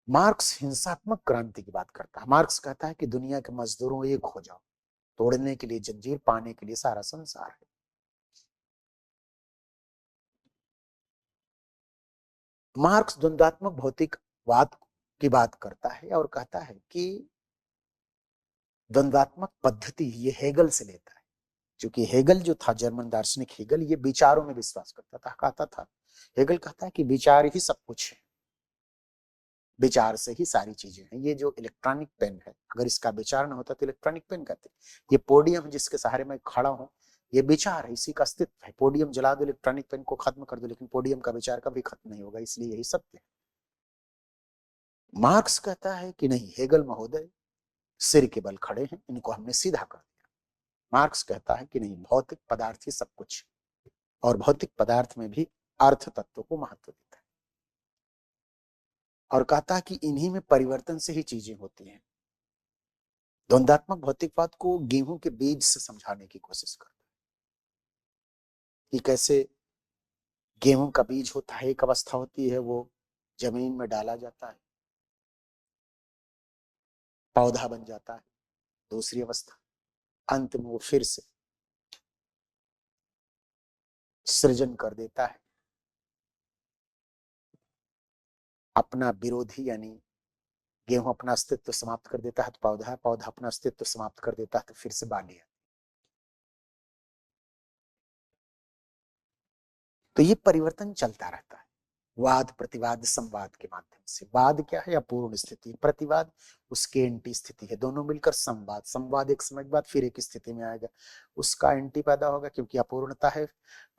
Speaker 1: मार्क्स हिंसात्मक क्रांति की बात करता है। मार्क्स कहता है कि दुनिया के मजदूरों एक हो जाओ, तोड़ने के लिए जंजीर, पाने के लिए सारा संसार है। मार्क्स द्वंद्वात्मक भौतिकवाद की बात करता है और कहता है कि द्वंद्वात्मक पद्धति ये हेगल से लेता है, क्योंकि हेगल जो था जर्मन दार्शनिक हेगल, ये विचारों में विश्वास करता था। कहता था, हेगल कहता है कि विचार ही सब कुछ है, विचार से ही सारी चीजें हैं। ये जो इलेक्ट्रॉनिक पेन है, अगर इसका विचार ना होता तो इलेक्ट्रॉनिक पेन कहते। ये पोडियम जिसके सहारे मैं खड़ा हूं, ये विचार है, इसी का अस्तित्व है। पोडियम जला दो, इलेक्ट्रॉनिक पेन को खत्म कर दो, लेकिन पोडियम का विचार कभी खत्म नहीं होगा, इसलिए यही सत्य है। मार्क्स कहता है कि नहीं, हेगल महोदय सिर के बल खड़े हैं, इनको हमने सीधा कर दिया। मार्क्स कहता है कि नहीं, भौतिक पदार्थ ही सब कुछ, और भौतिक पदार्थ में भी अर्थ तत्व को महत्व देता है, और कहता है कि इन्हीं में परिवर्तन से ही चीजें होती हैं। द्वंद्वात्मक भौतिकवाद को गेहूं के बीज से समझाने की कोशिश करता है कि कैसे गेहूं का बीज होता है, एक अवस्था होती है वो जमीन में डाला जाता है, पौधा बन जाता है, दूसरी अवस्था, अंत में वो फिर से सृजन कर देता है अपना विरोधी, यानी गेहूं अपना अस्तित्व समाप्त कर देता है तो पौधा, पौधा अपना अस्तित्व समाप्त कर देता है तो फिर से बाली है। तो ये परिवर्तन चलता रहता है, वाद प्रतिवाद संवाद के माध्यम से। वाद क्या है? अपूर्ण स्थिति, प्रतिवाद उसके एंटी स्थिति है, दोनों मिलकर संवाद। संवाद एक समय के बाद फिर एक स्थिति में आएगा, उसका एंटी पैदा होगा क्योंकि अपूर्णता है,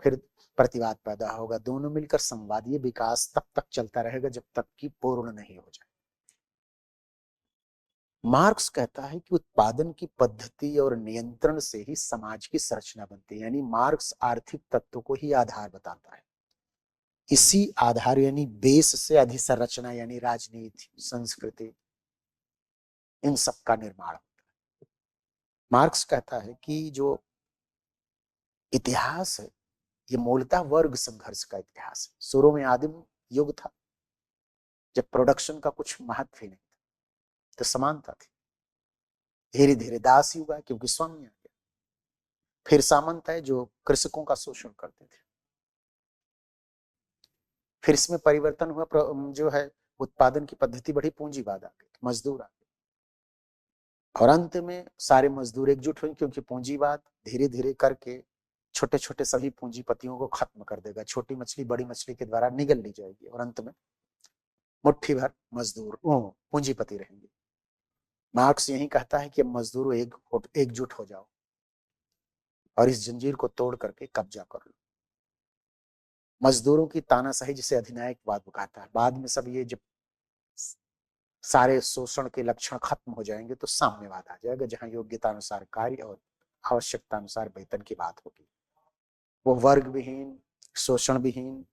Speaker 1: फिर प्रतिवाद पैदा होगा, दोनों मिलकर संवाद। ये विकास तब तक चलता रहेगा जब तक कि पूर्ण नहीं हो जाए। मार्क्स कहता है कि उत्पादन की पद्धति और नियंत्रण से ही समाज की संरचना बनती है, यानी मार्क्स आर्थिक तत्व को ही आधार बताता है, इसी आधार यानी बेस से अधिसंरचना यानी राजनीति, संस्कृति, इन सब का निर्माण होता है। मार्क्स कहता है कि जो इतिहास है ये मूलतः वर्ग संघर्ष का इतिहास है। शुरू में आदिम युग था जब प्रोडक्शन का कुछ महत्व ही नहीं था, तो समानता थी। धीरे धीरे दास युग आया क्योंकि स्वामी आ गया, फिर सामंत है जो कृषकों का शोषण करते थे, फिर इसमें परिवर्तन हुआ, जो है उत्पादन की पद्धति बढ़ी, पूंजीवाद आ गई, मजदूर आ गए, और अंत में सारे मजदूर एकजुट हुए क्योंकि पूंजीवाद धीरे धीरे करके छोटे छोटे सभी पूंजीपतियों को खत्म कर देगा, छोटी मछली बड़ी मछली के द्वारा निगल ली जाएगी और अंत में मुट्ठी भर मजदूर पूंजीपति रहेंगे। मार्क्स यही कहता है कि मजदूरों एकजुट हो जाओ और इस जंजीर को तोड़ करके कब्जा कर लो। मजदूरों की तानाशाही जिसे अधिनायकवाद कहता है। बाद में सब ये जब सारे शोषण के लक्षण खत्म हो जाएंगे तो साम्यवाद आ जाएगा, जहां योग्यता अनुसार कार्य और आवश्यकता अनुसार वेतन की बात होगी। वो वर्ग विहीन, शोषण विहीन,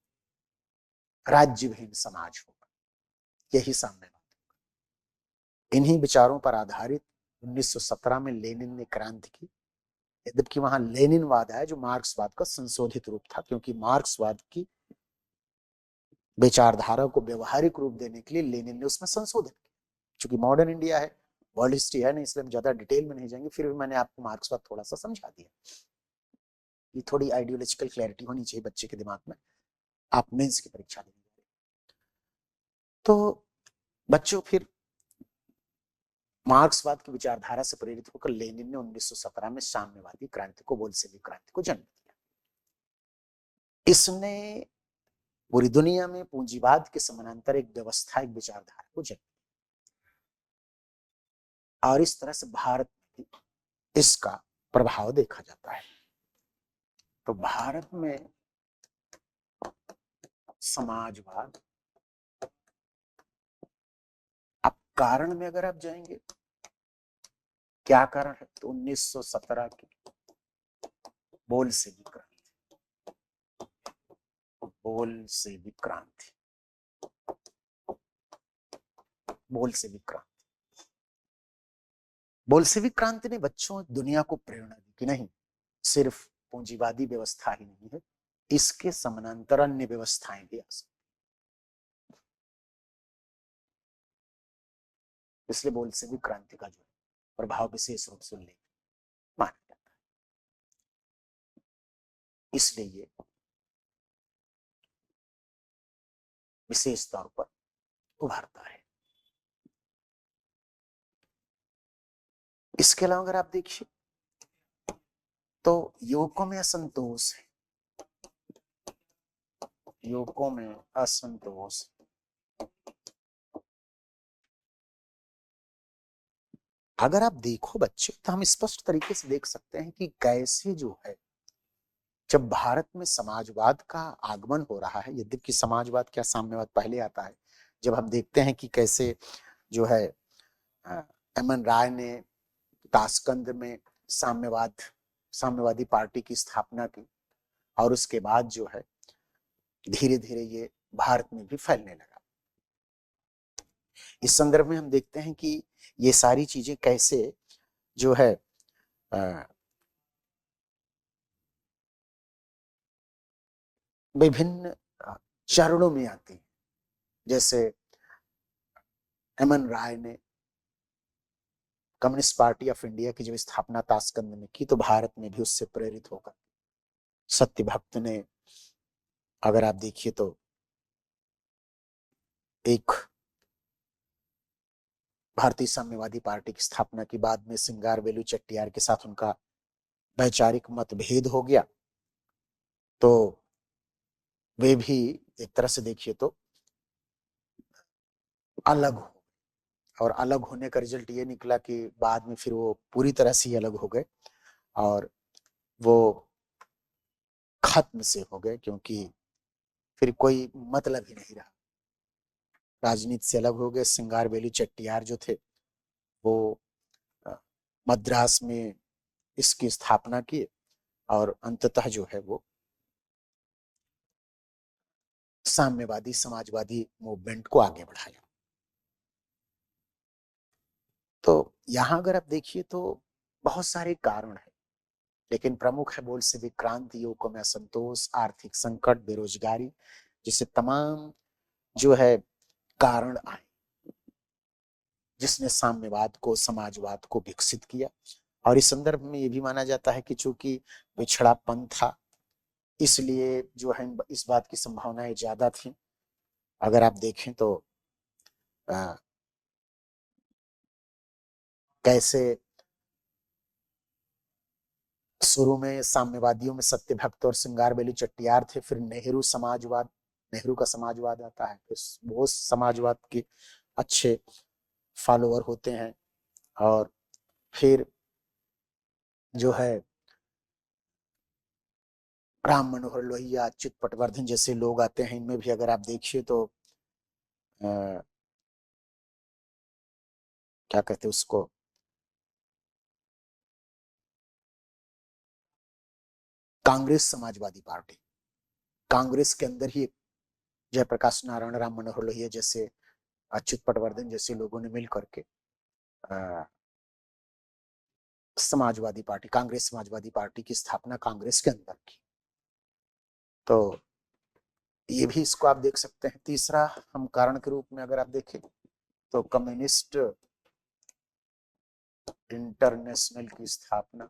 Speaker 1: राज्य विहीन समाज होगा, यही साम्यवाद। इन्हीं विचारों पर आधारित 1917 में लेनिन ने क्रांति की, जबकि वहां लेनिनवाद है जो मार्क्सवाद का संशोधित रूप था, क्योंकि मार्क्सवाद की विचारधारा को व्यवहारिक रूप देने के लिए लेनिन ने उसमें संशोधन किया। चूंकि मॉडर्न इंडिया है, वर्ल्ड हिस्ट्री है नहीं, इसलिए हम ज्यादा डिटेल में नहीं जाएंगे, फिर भी मैंने आपको मार्क्सवाद थोड़ा सा समझा दिया। ये थोड़ी आइडियोलॉजिकल क्लैरिटी होनी चाहिए बच्चे के दिमाग में, आप मेंस की परीक्षा देंगे तो। बच्चों, फिर मार्क्सवाद की विचारधारा से प्रेरित होकर लेनिन ने 1917 में साम्यवादी क्रांति को, बोल्शेविक क्रांति को जन्म दिया। इसने पूरी दुनिया में पूंजीवाद के समानांतर एक व्यवस्था, एक विचारधारा को जन्म दिया और इस तरह से भारत में इसका प्रभाव देखा जाता है। तो भारत में समाजवाद, अब कारण में अगर आप जाएंगे, क्या कारण है, तो 1917 की बोल्शेविक क्रांति, बोल्शेविक क्रांति, बोल्शेविक क्रांति। बोल्शेविक क्रांति ने बच्चों दुनिया को प्रेरणा दी कि नहीं, सिर्फ पूंजीवादी व्यवस्था ही नहीं है, इसके समानांतर अन्य व्यवस्थाएं भी आ सकती। इसलिए बोल्शेविक क्रांति का जो प्रभाव विशेष रूप से उल्लेख माना जाता है। इसलिए ये विशेष तौर पर उभरता है। इसके अलावा अगर आप देखिए तो युवकों में असंतोष है, युवकों में असंतोष। अगर आप देखो बच्चे, तो हम स्पष्ट तरीके से देख सकते हैं कि कैसे जो है, जब भारत में समाजवाद का आगमन हो रहा है, यद्यपि समाजवाद क्या साम्यवाद पहले आता है, जब हम देखते हैं कि कैसे जो है एमएन राय ने ताशकंद में साम्यवादी पार्टी की स्थापना की और उसके बाद जो है धीरे धीरे ये भारत में भी फैलने लगा। इस संदर्भ में हम देखते हैं कि ये सारी चीजें कैसे जो है विभिन्न चरणों में आती है। जैसे एमएन राय ने कम्युनिस्ट पार्टी ऑफ इंडिया की जब स्थापना ताशकंद में की, तो भारत में भी उससे प्रेरित होकर सत्य भक्त ने, अगर आप देखिए तो एक भारतीय साम्यवादी पार्टी की स्थापना की, बाद में सिंगारवेलु चेट्टियार के साथ उनका वैचारिक मतभेद हो गया, तो वे भी एक तरह से देखिए तो अलग हो, और अलग होने का रिजल्ट ये निकला कि बाद में फिर वो पूरी तरह से ही अलग हो गए और वो खत्म से हो गए, क्योंकि फिर कोई मतलब ही नहीं रहा, राजनीति से अलग हो गए। सिंगारवेलु चेट्टियार जो थे वो मद्रास में इसकी स्थापना की और अंततः जो है वो साम्यवादी समाजवादी मूवमेंट को आगे बढ़ाया। तो यहां अगर आप देखिए तो बहुत सारे कारण है, लेकिन प्रमुख है बोल्शेविक क्रांति, युवकों में असंतोष, आर्थिक संकट, बेरोजगारी, जिसे तमाम जो है कारण आए, जिसने साम्यवाद को, समाजवाद को विकसित किया। और इस संदर्भ में ये भी माना जाता है कि चूंकि पिछड़ापन था, इसलिए जो है इस बात की संभावनाएं ज्यादा थी। अगर आप देखें तो कैसे शुरू में साम्यवादियों में सत्यभक्त और सिंगारवेलु चेट्टियार थे, फिर नेहरू का समाजवाद आता है, फिर बोस समाजवाद के अच्छे फॉलोअर होते हैं, और फिर जो है राम मनोहर लोहिया, अच्युत पटवर्धन जैसे लोग आते हैं। इनमें भी अगर आप देखिए तो क्या कहते हैं उसको, कांग्रेस समाजवादी पार्टी, कांग्रेस के अंदर ही जयप्रकाश नारायण, राम मनोहर लोहिया जैसे, अच्युत पटवर्धन जैसे लोगों ने मिल करके समाजवादी पार्टी, कांग्रेस समाजवादी पार्टी की स्थापना कांग्रेस के अंदर की। तो ये भी इसको आप देख सकते हैं। तीसरा हम कारण के रूप में अगर आप देखें तो कम्युनिस्ट इंटरनेशनल की स्थापना,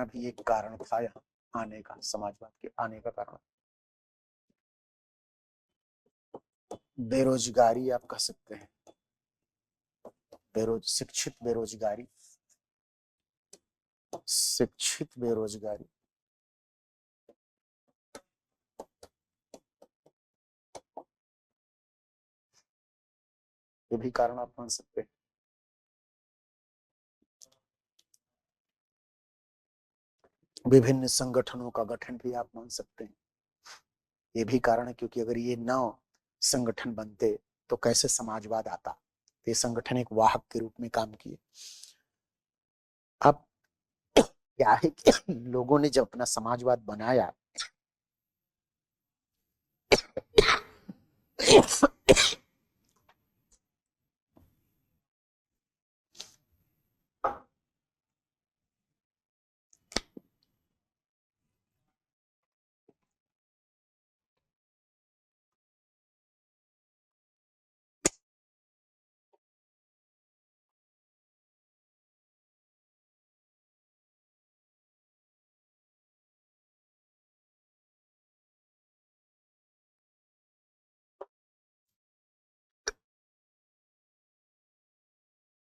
Speaker 1: भी एक कारण था यहाँ आने का, समाजवाद के आने का कारण। बेरोजगारी आप कह सकते हैं, शिक्षित बेरोजगारी, शिक्षित बेरोजगारी। ये भी कारण आप मान सकते हैं। विभिन्न संगठनों का गठन भी आप मान सकते हैं, ये भी कारण है, क्योंकि अगर ये 9 संगठन बनते तो कैसे समाजवाद आता। ये संगठन एक वाहक के रूप में काम किए। अब क्या है कि लोगों ने जब अपना समाजवाद बनाया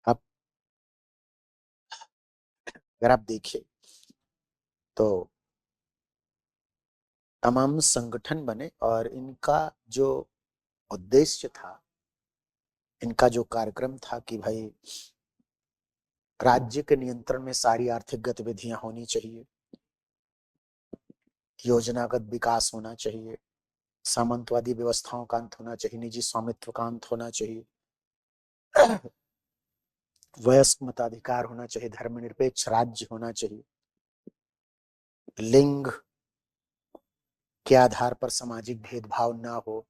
Speaker 1: अब अगर आप देखिए तो तमाम संगठन बने और इनका जो उद्देश्य था, इनका जो कार्यक्रम था कि भाई राज्य के नियंत्रण में सारी आर्थिक गतिविधियां होनी चाहिए, योजनागत विकास होना चाहिए, सामंतवादी व्यवस्थाओं का अंत होना चाहिए, निजी स्वामित्व का अंत होना चाहिए, वयस्क मताधिकार होना चाहिए, धर्मनिरपेक्ष राज्य होना चाहिए, लिंग के आधार पर सामाजिक भेदभाव ना हो,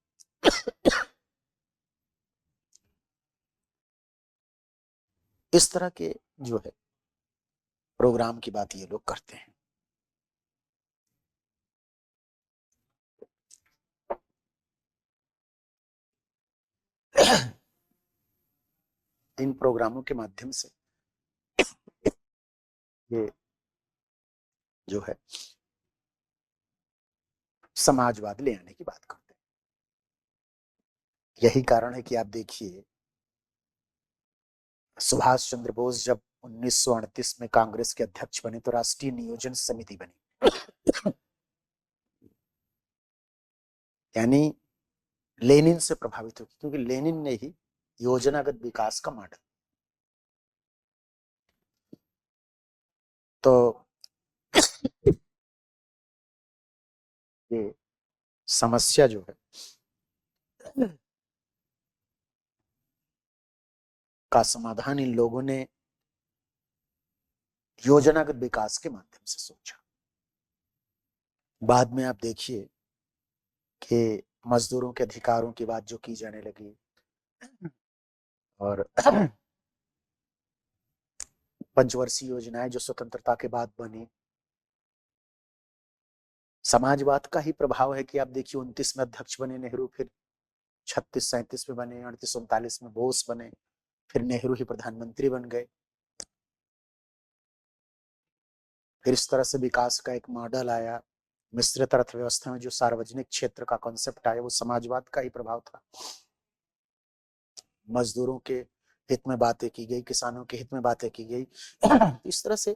Speaker 1: इस तरह के जो है प्रोग्राम की बात ये लोग करते हैं। इन प्रोग्रामों के माध्यम से ये जो है समाजवाद ले आने की बात करते हैं। यही कारण है कि आप देखिए सुभाष चंद्र बोस जब 1938 में कांग्रेस के अध्यक्ष बने तो राष्ट्रीय नियोजन समिति बनी, यानी लेनिन से प्रभावित हुई, क्योंकि लेनिन ने ही योजनागत विकास का मॉडल। तो ये समस्या जो है का समाधान इन लोगों ने योजनागत विकास के माध्यम से सोचा। बाद में आप देखिए कि मजदूरों के अधिकारों की बात जो की जाने लगी और पंचवर्षीय योजनाएं जो स्वतंत्रता के बाद बनी, समाजवाद का ही प्रभाव है कि आप देखिए 29 में अध्यक्ष बने नेहरू, फिर 36-37 में बने, 38-39 में बोस बने, फिर नेहरू ही प्रधानमंत्री बन गए। फिर इस तरह से विकास का एक मॉडल आया। मिश्रित अर्थव्यवस्था में जो सार्वजनिक क्षेत्र का कॉन्सेप्ट आया वो समाजवाद का ही प्रभाव था। मजदूरों के हित में बातें की गई, किसानों के हित में बातें की गई। इस तरह से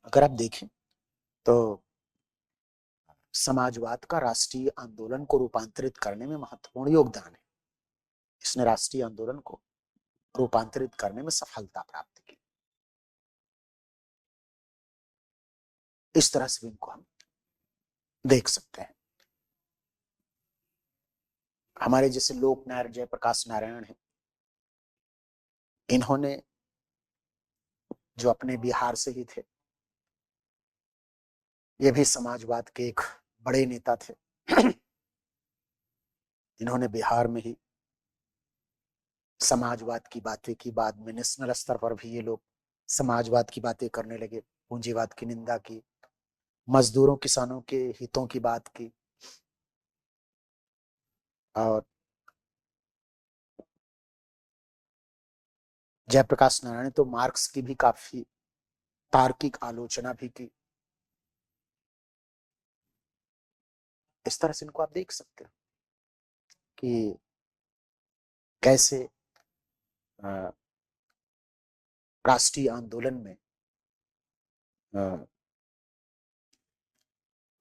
Speaker 1: अगर आप देखें तो समाजवाद का राष्ट्रीय आंदोलन को रूपांतरित करने में महत्वपूर्ण योगदान है। इसने राष्ट्रीय आंदोलन को रूपांतरित करने में सफलता प्राप्त की। इस तरह से भी इनको हम देख सकते हैं। हमारे जैसे लोक नायक जयप्रकाश नारायण है, इन्होंने जो अपने बिहार से ही थे, ये भी समाजवाद के एक बड़े नेता थे। इन्होंने बिहार में ही समाजवाद की बातें की। बाद में नेशनल स्तर पर भी ये लोग समाजवाद की बातें करने लगे, पूंजीवाद की निंदा की, मजदूरों किसानों के हितों की बात की। और जयप्रकाश नारायण ने तो मार्क्स की भी काफी तार्किक आलोचना भी की। इस तरह से इनको आप देख सकते हैं कि कैसे राष्ट्रीय आंदोलन में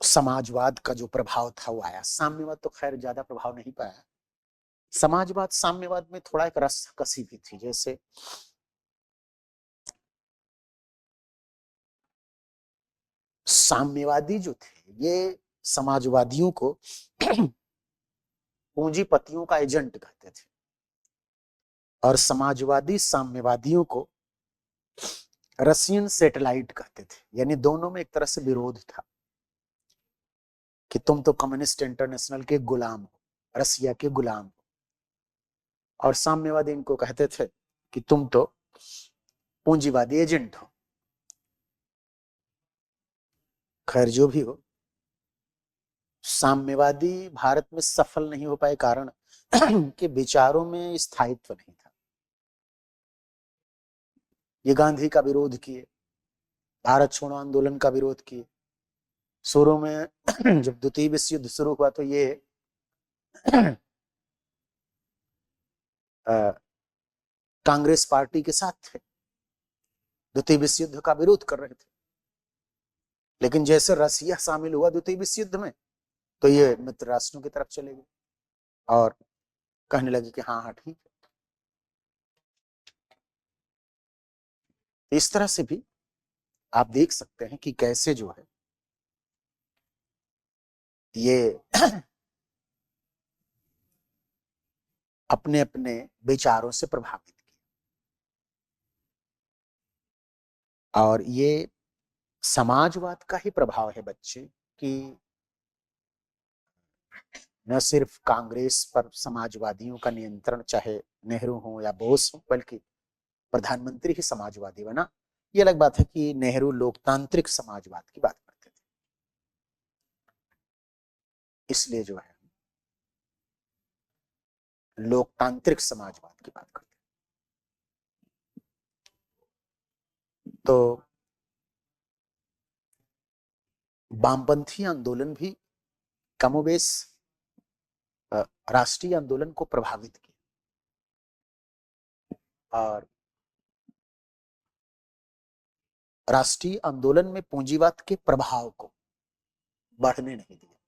Speaker 1: समाजवाद का जो प्रभाव था वो आया। साम्यवाद तो खैर ज्यादा प्रभाव नहीं पाया। समाजवाद साम्यवाद में थोड़ा एक रस कसी भी थी। जैसे साम्यवादी जो थे ये समाजवादियों को पूंजीपतियों का एजेंट कहते थे और समाजवादी साम्यवादियों को रशियन सैटेलाइट कहते थे। यानी दोनों में एक तरह से विरोध था कि तुम तो कम्युनिस्ट इंटरनेशनल के गुलाम हो, रसिया के गुलाम हो, और साम्यवादी इनको कहते थे कि तुम तो पूंजीवादी एजेंट हो। खैर जो भी हो, साम्यवादी भारत में सफल नहीं हो पाए कारण कि विचारों में स्थायित्व नहीं था। ये गांधी का विरोध किए, भारत छोड़ो आंदोलन का विरोध किए। शुरू में जब द्वितीय विश्व युद्ध शुरू हुआ तो ये कांग्रेस पार्टी के साथ थे, द्वितीय विश्व युद्ध का विरोध कर रहे थे। लेकिन जैसे रसिया शामिल हुआ द्वितीय विश्व युद्ध में तो ये मित्र राष्ट्रों की तरफ चले गए और कहने लगे कि हाँ हाँ ठीक है। इस तरह से भी आप देख सकते हैं कि कैसे जो है ये अपने अपने विचारों से प्रभावित किए। और ये समाजवाद का ही प्रभाव है बच्चे कि न सिर्फ कांग्रेस पर समाजवादियों का नियंत्रण, चाहे नेहरू हो या बोस हो, बल्कि प्रधानमंत्री ही समाजवादी बना। ये अलग बात है कि नेहरू लोकतांत्रिक समाजवाद की बात करते थे, इसलिए जो है लोकतांत्रिक समाजवाद की बात करते हैं। तो वामपंथी आंदोलन भी कमोबेश राष्ट्रीय आंदोलन को प्रभावित किया और राष्ट्रीय आंदोलन में पूंजीवाद के प्रभाव को बढ़ने नहीं दिया।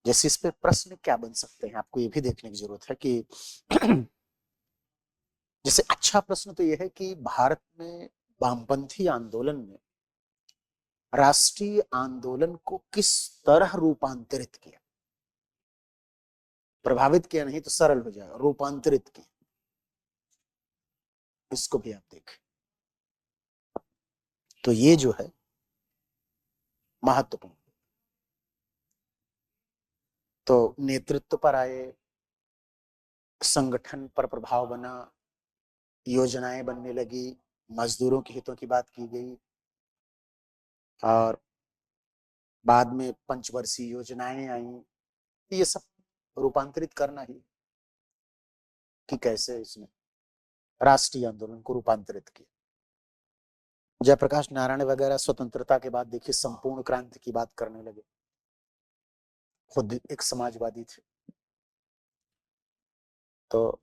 Speaker 1: जैसे इस पे प्रश्न क्या बन सकते हैं, आपको ये भी देखने की जरूरत है कि जैसे अच्छा प्रश्न तो यह है कि भारत में वामपंथी आंदोलन ने राष्ट्रीय आंदोलन को किस तरह रूपांतरित किया। प्रभावित किया नहीं तो सरल हो जाएगा, रूपांतरित किया। इसको भी आप देखें तो ये जो है महत्वपूर्ण। तो नेतृत्व पर आए, संगठन पर प्रभाव बना, योजनाएं बनने लगी, मजदूरों के हितों की बात की गई और बाद में पंचवर्षीय योजनाएं आई। ये सब रूपांतरित करना ही कि कैसे इसने राष्ट्रीय आंदोलन को रूपांतरित किया। जयप्रकाश नारायण वगैरह स्वतंत्रता के बाद देखिए संपूर्ण क्रांति की बात करने लगे, खुद एक समाजवादी थे। तो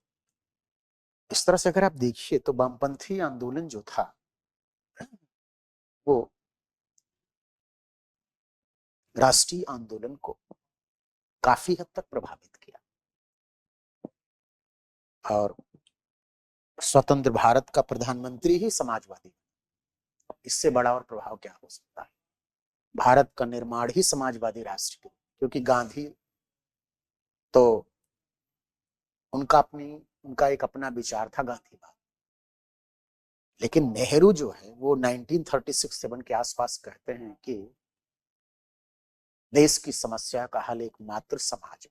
Speaker 1: इस तरह से अगर आप देखिए तो वामपंथी आंदोलन जो था वो राष्ट्रीय आंदोलन को काफी हद तक प्रभावित किया और स्वतंत्र भारत का प्रधानमंत्री ही समाजवादी। इससे बड़ा और प्रभाव क्या हो सकता है। भारत का निर्माण ही समाजवादी राष्ट्र के, क्योंकि गांधी तो उनका एक अपना विचार था गांधीवाद, लेकिन नेहरू जो है वो 1936-7 के आसपास कहते हैं कि देश की समस्या का हल एकमात्र समाजवाद,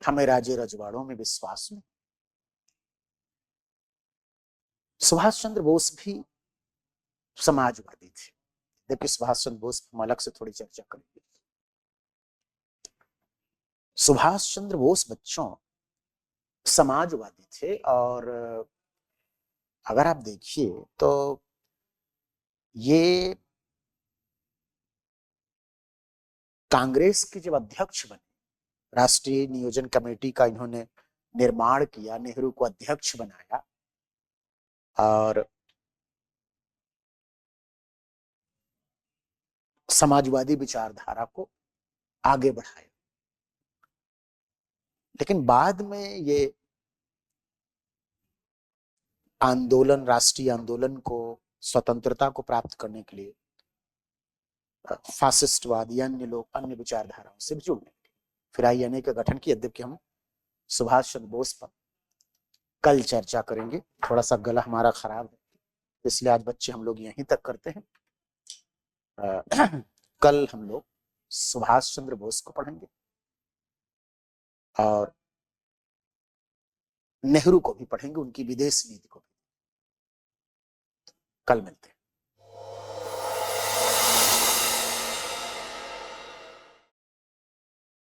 Speaker 1: हमें राज्य रजवाड़ों में विश्वास नहीं। सुभाष चंद्र बोस भी समाजवादी थे। देखिए सुभाष चंद्र बोस हम अलग से थोड़ी चर्चा करेंगे। सुभाष चंद्र बोस बच्चों समाजवादी थे और अगर आप देखिए तो ये कांग्रेस के जब अध्यक्ष बने, राष्ट्रीय नियोजन कमेटी का इन्होंने निर्माण किया, नेहरू को अध्यक्ष बनाया और समाजवादी विचारधारा को आगे बढ़ाया। लेकिन बाद में ये आंदोलन, राष्ट्रीय आंदोलन को, स्वतंत्रता को प्राप्त करने के लिए फासिस्टवाद या अन्य लोग अन्य विचारधाराओं से भी जुड़ने लगे। फिर INA का गठन किया। यद्यपि हम सुभाष चंद्र बोस पर कल चर्चा करेंगे, थोड़ा सा गला हमारा खराब है, इसलिए आज बच्चे हम लोग यहीं तक करते हैं। कल हम लोग सुभाष चंद्र बोस को पढ़ेंगे और नेहरू को भी पढ़ेंगे, उनकी विदेश नीति को भी। कल मिलते हैं।